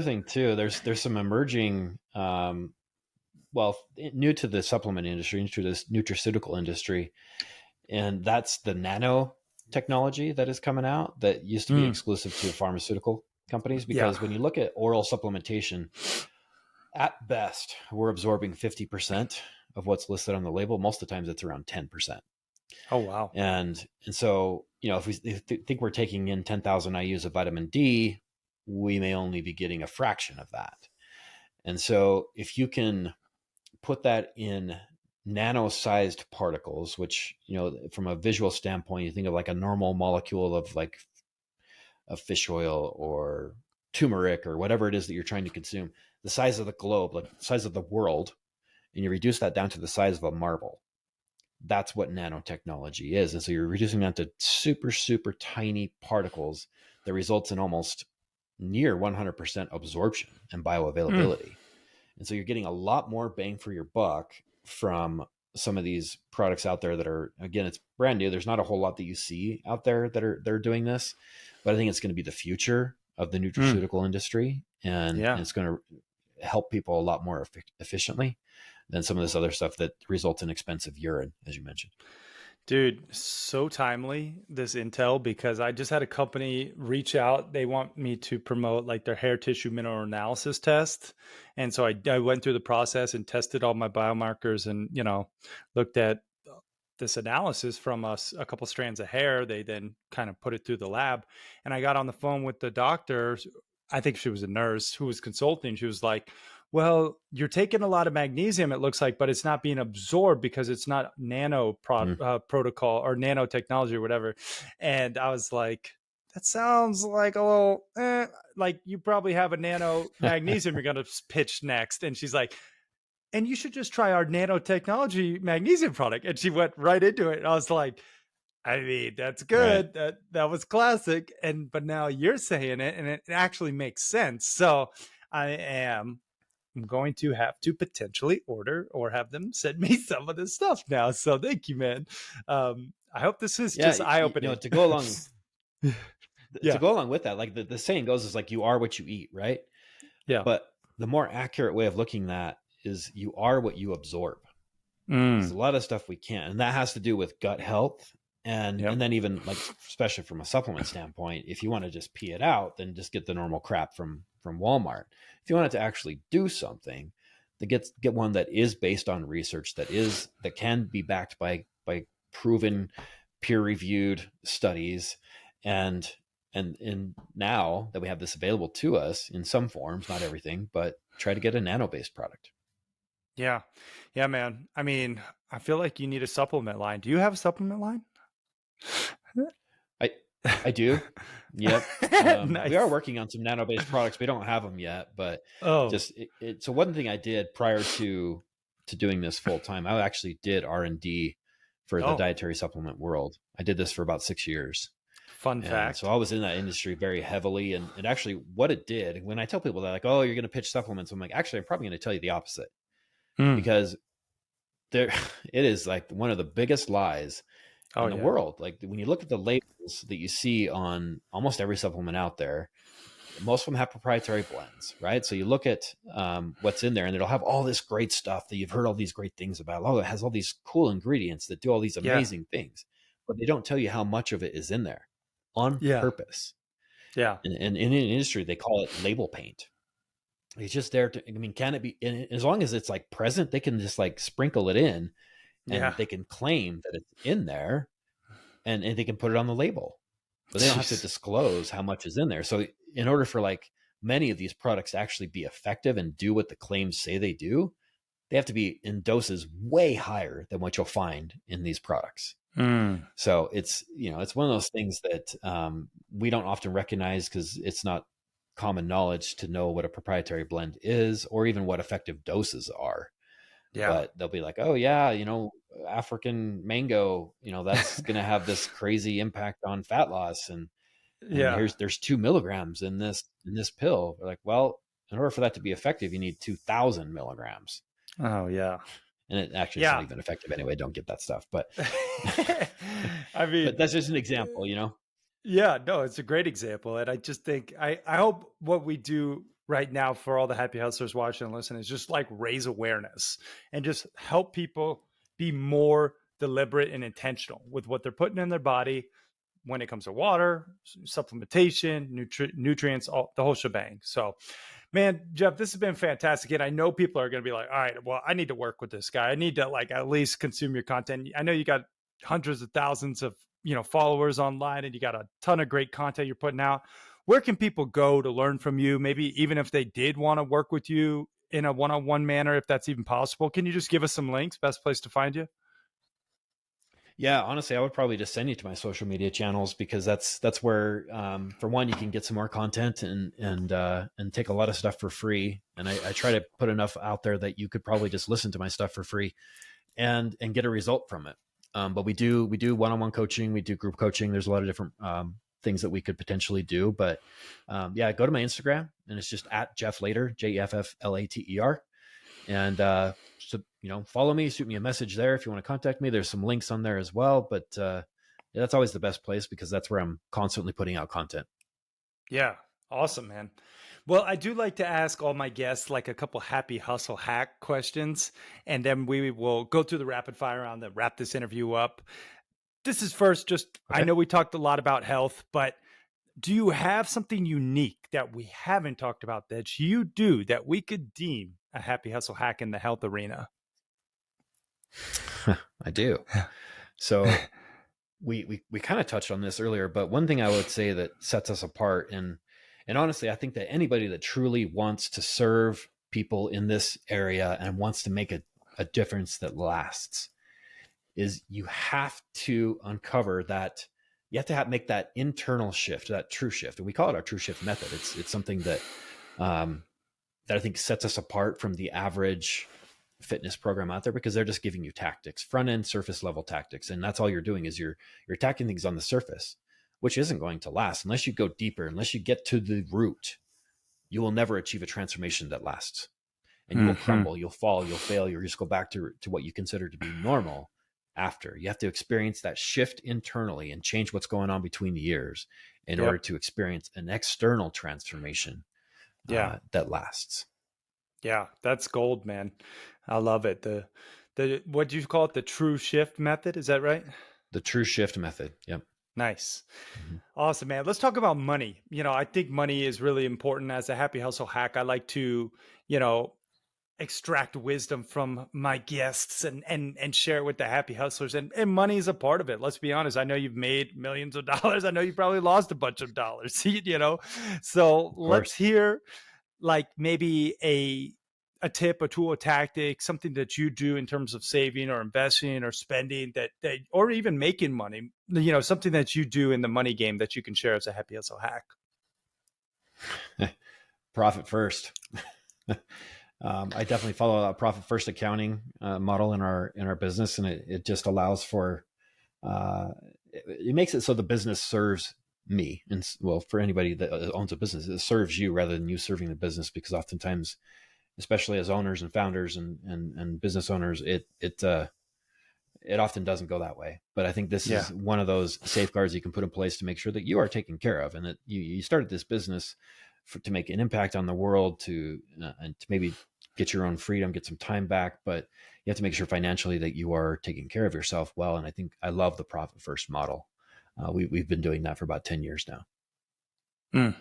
thing too, there's some emerging, new to the supplement industry, into this nutraceutical industry. And that's the nano technology that is coming out, that used to be exclusive to pharmaceutical companies. Because when you look at oral supplementation, at best, we're absorbing 50% of what's listed on the label. Most of the times it's around 10%. Oh, wow. And so, if we think we're taking in 10,000 IUs of vitamin D, we may only be getting a fraction of that. And so if you can put that in nano-sized particles, which, from a visual standpoint, you think of like a normal molecule of like a fish oil or turmeric or whatever it is that you're trying to consume, the size of the globe, like the size of the world, and you reduce that down to the size of a marble. That's what nanotechnology is. And so you're reducing that to super, super tiny particles that results in almost near 100% absorption and bioavailability. And so you're getting a lot more bang for your buck from some of these products out there that are, again, it's brand new. There's not a whole lot that you see out there that are doing this, but I think it's going to be the future of the nutraceutical industry. And it's going to help people a lot more efficiently than some of this other stuff that results in expensive urine, as you mentioned. Dude, so timely, this intel, because I just had a company reach out. They want me to promote like their hair tissue mineral analysis test. And so I went through the process and tested all my biomarkers, and, looked at this analysis from a couple strands of hair. They then kind of put it through the lab, and I got on the phone with the doctor. I think she was a nurse who was consulting. She was like, well, you're taking a lot of magnesium, it looks like, but it's not being absorbed because it's not nano protocol or nanotechnology or whatever. And I was like, that sounds like a little, like you probably have a nano magnesium you're going to pitch next. And she's like, and you should just try our nanotechnology magnesium product. And she went right into it. And I was like, I mean, that's good. Right. That was classic. But now you're saying it, and it actually makes sense. So I'm going to have to potentially order or have them send me some of this stuff now. So thank you, man. I hope this is just eye-opening. To go along to Yeah. go along with that, like the saying goes is like, you are what you eat, right? Yeah. But the more accurate way of looking at is you are what you absorb. There's a Mm. lot of stuff we can't, and that has to do with gut health. Yep. And then even like, especially from a supplement standpoint, if you want to just pee it out, then just get the normal crap from Walmart. If you want it to actually do something, to get one that is based on research, that can be backed by proven peer reviewed studies, and now that we have this available to us in some forms, not everything, but try to get a nano based product. Yeah. Yeah, man. I mean, I feel like you need a supplement line. Do you have a supplement line? I I do. Yep. We are Nice. working on some nano-based products. We don't have them yet, but Oh. just so one thing I did prior to doing this full time, I actually did R&D for the Oh. dietary supplement world. I did this for about 6 years. Fun And so fact. I was in that industry very heavily. And actually what it did, when I tell people that like, oh, you're going to pitch supplements, I'm like, actually, I'm probably going to tell you the opposite, Mm. because there, it is like one of the biggest lies Oh in the yeah. world. Like when you look at the labels that you see on almost every supplement out there, most of them have proprietary blends, right? So you look at what's in there, and it'll have all this great stuff that you've heard all these great things about. Oh, it has all these cool ingredients that do all these Yeah. amazing things, but they don't tell you how much of it is in there on Yeah. purpose. Yeah. And in an industry, they call it label paint. It's just there to, I mean, can it be, and as long as it's like present, they can just like sprinkle it in, Yeah. and they can claim that it's in there, and they can put it on the label, but they don't have to Jeez. disclose how much is in there. So in order for like many of these products to actually be effective and do what the claims say they do, they have to be in doses way higher than what you'll find in these products. Mm. So it's, it's one of those things that we don't often recognize, because it's not common knowledge to know what a proprietary blend is, or even what effective doses are. Yeah. But they'll be like, oh yeah, African mango, that's going to have this crazy impact on fat loss. And Yeah. there's 2 milligrams in this pill. They're like, well, in order for that to be effective, you need 2000 milligrams. Oh yeah. And it actually, it's not Yeah. even effective anyway. Don't get that stuff. But, I but mean, that's just an example, yeah, no, it's a great example. And I just think I hope what we do right now for all the happy hustlers watching and listening is just like raise awareness and just help people be more deliberate and intentional with what they're putting in their body when it comes to water, supplementation, nutrients, the whole shebang. So, man, Jeff, this has been fantastic. And I know people are going to be like, all right, well, I need to work with this guy. I need to like at least consume your content. I know you got hundreds of thousands of, followers online, and you got a ton of great content you're putting out. Where can people go to learn from you? Maybe even if they did want to work with you in a one-on-one manner, if that's even possible, can you just give us some links? Best place to find you? Yeah, honestly, I would probably just send you to my social media channels, because that's where, for one, you can get some more content, and take a lot of stuff for free. And I try to put enough out there that you could probably just listen to my stuff for free, and get a result from it. But we do one-on-one coaching, we do group coaching. There's a lot of different things that we could potentially do. But yeah, go to my Instagram, and it's just at Jeff Later, JEFFLATER. And so, follow me, shoot me a message there if you want to contact me. There's some links on there as well. But yeah, that's always the best place, because that's where I'm constantly putting out content. Yeah. Awesome, man. Well, I do like to ask all my guests like a couple happy hustle hack questions, and then we will go through the rapid fire round that wrap this interview up. This is first, just I Okay. know we talked a lot about health, but do you have something unique that we haven't talked about that you do that we could deem a happy hustle hack in the health arena? I do. So we kind of touched on this earlier, but one thing I would say that sets us apart, and honestly, I think that anybody that truly wants to serve people in this area and wants to make a difference that lasts, is you have to uncover that. You have to make that internal shift, that true shift. And we call it our true shift method. It's something that that I think sets us apart from the average fitness program out there, because they're just giving you tactics, front end, surface level tactics. And that's all you're doing, is you're attacking things on the surface, which isn't going to last unless you go deeper, unless you get to the root. You will never achieve a transformation that lasts, and you will Hmm. crumble, you'll fall, you'll fail, you'll just go back to what you consider to be normal after. You have to experience that shift internally and change what's going on between the ears in order Yep. to experience an external transformation Yeah. that lasts. Yeah. That's gold, man. I love it. What do you call it? The true shift method. Is that right? The true shift method. Yep. Nice. Mhm. Awesome, man. Let's talk about money. I think money is really important as a happy hustle hack. I like to, you know, extract wisdom from my guests and share it with the happy hustlers. And money is a part of it. Let's be honest. I know you've made millions of dollars. I know you probably lost a bunch of dollars, So Of let's course. hear like maybe a tip, a tool, a tactic, something that you do in terms of saving or investing or spending that or even making money, something that you do in the money game that you can share as a happy hustle hack. Profit first. I definitely follow a profit first accounting model in our business, and it just allows for it makes it so the business serves me, and well, for anybody that owns a business, it serves you rather than you serving the business, because oftentimes, especially as owners and founders and business owners, it often doesn't go that way. But I think this Yeah. is one of those safeguards you can put in place to make sure that you are taken care of, and that you started this business to make an impact on the world, and to maybe get your own freedom, get some time back, but you have to make sure financially that you are taking care of yourself well. And I think I love the profit first model. We've been doing that for about 10 years now. Mm.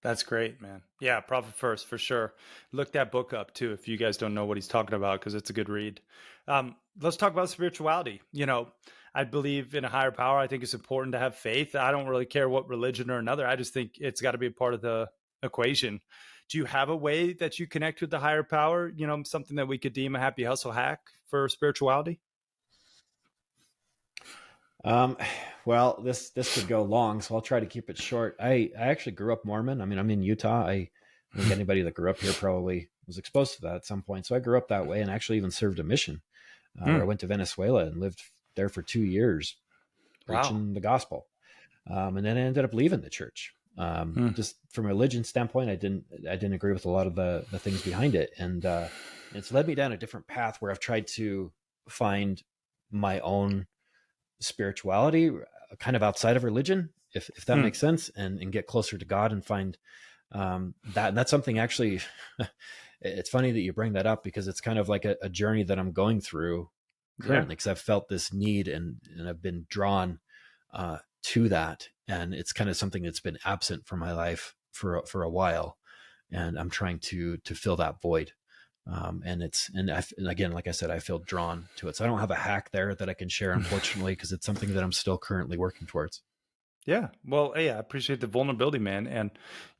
That's great, man. Yeah, Profit First for sure. Look that book up too if you guys don't know what he's talking about, because it's a good read. Let's talk about spirituality. I believe in a higher power. I think it's important to have faith. I don't really care what religion or another. I just think it's got to be a part of the equation. Do you have a way that you connect with the higher power? Something that we could deem a happy hustle hack for spirituality? Um, well, this could go long, so I'll try to keep it short. I actually grew up Mormon. I mean, I'm in Utah. I think anybody that grew up here probably was exposed to that at some point. So I grew up that way, and actually even served a mission where I Mm. went to Venezuela and lived there for 2 years, Wow. preaching the gospel. And then I ended up leaving the church. Mm. Just from a religion standpoint, I didn't agree with a lot of the things behind it, and it's led me down a different path where I've tried to find my own spirituality, kind of outside of religion, if that Mm. makes sense, and get closer to God and find that. And that's something actually. It's funny that you bring that up, because it's kind of like a journey that I'm going through Yeah. currently, because I've felt this need and I've been drawn to that, and it's kind of something that's been absent from my life for a while, and I'm trying to fill that void. And again, like I said, I feel drawn to it. So I don't have a hack there that I can share, unfortunately, because it's something that I'm still currently working towards. Yeah. Well, hey, I appreciate the vulnerability, man. And,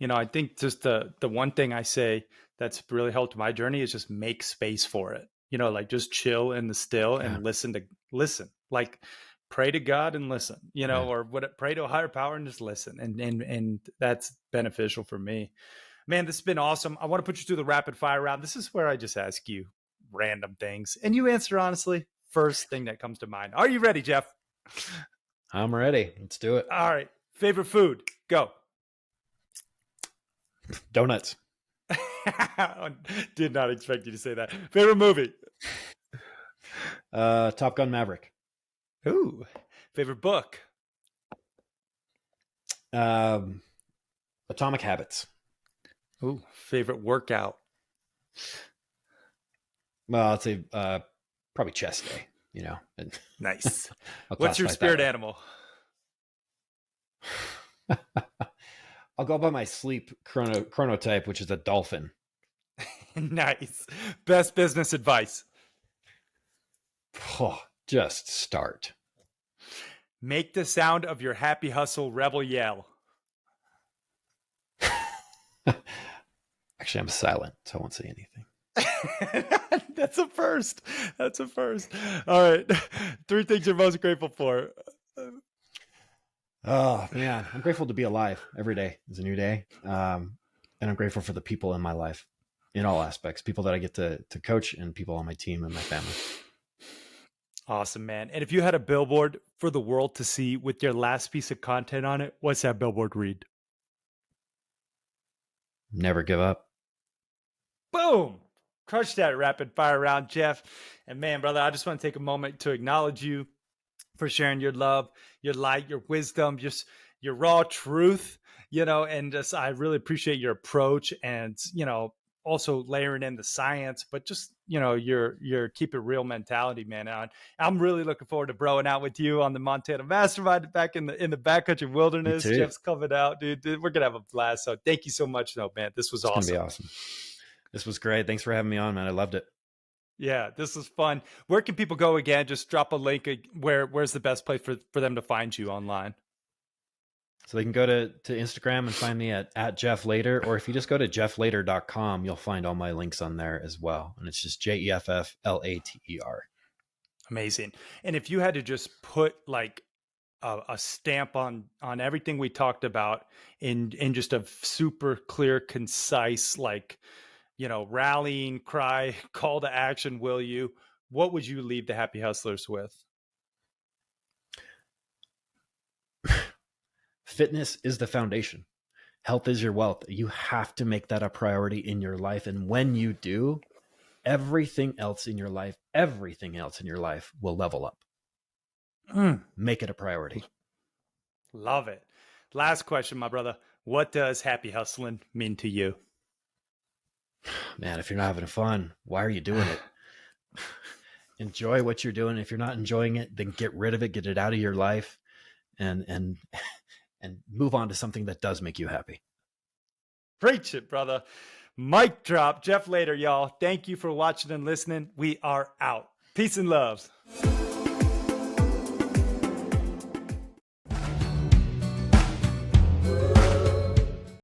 I think just the one thing I say that's really helped my journey is just make space for it. Like just chill in the still Yeah, and listen. Like pray to God and listen, yeah. or pray to a higher power and just listen. And that's beneficial for me. Man, this has been awesome. I want to put you through the rapid fire round. This is where I just ask you random things and you answer honestly. First thing that comes to mind. Are you ready, Jeff? I'm ready. Let's do it. All right. Favorite food? Go. Donuts. Did not expect you to say that. Favorite movie? Top Gun Maverick. Ooh. Favorite book? Um, Atomic Habits. Ooh. Favorite workout? Well, I'd say probably chest day. Nice. I'll What's your classify it spirit animal? that way. I'll go by my sleep chronotype, which is a dolphin. Nice. Best business advice? Oh, just start. Make the sound of your happy hustle rebel yell. Actually, I'm silent, so I won't say anything. That's a first. That's a first. All right. 3 things you're most grateful for. Oh man, I'm grateful to be alive. Every day is a new day, and I'm grateful for the people in my life, in all aspects. People that I get to coach, and people on my team and my family. Awesome, man. And if you had a billboard for the world to see with your last piece of content on it, what's that billboard read? Never give up. Boom. Crush that rapid fire round, Jeff. And man, brother, I just want to take a moment to acknowledge you for sharing your love, your light, your wisdom, just your raw truth, and just I really appreciate your approach and, also layering in the science, but just, your keep it real mentality, man. And I'm really looking forward to broing out with you on the Montana Mastermind back in the backcountry wilderness. Jeff's coming out, dude. We're going to have a blast. So thank you so much, though, man. This was awesome. It's going to be awesome. This was great. Thanks for having me on, man. I loved it. Yeah, this was fun. Where can people go again? Just drop a link. Where's the best place for them to find you online? So they can go to Instagram and find me at Jeff Later, or if you just go to jefflater.com, you'll find all my links on there as well. And it's just JEFFLATER. Amazing. And if you had to just put like a stamp on everything we talked about in just a super clear, concise, like, rallying cry, call to action, what would you leave the happy hustlers with? Fitness is the foundation. Health is your wealth. You have to make that a priority in your life. And when you do, everything else in your life will level up. Make it a priority. Love it. Last question, my brother. What does happy hustling mean to you? Man, if you're not having fun, why are you doing it? Enjoy what you're doing. If you're not enjoying it, then get rid of it, get it out of your life, and move on to something that does make you happy. Preach it, brother. Mic drop. Jeff Later, y'all. Thank you for watching and listening. We are out. Peace and love.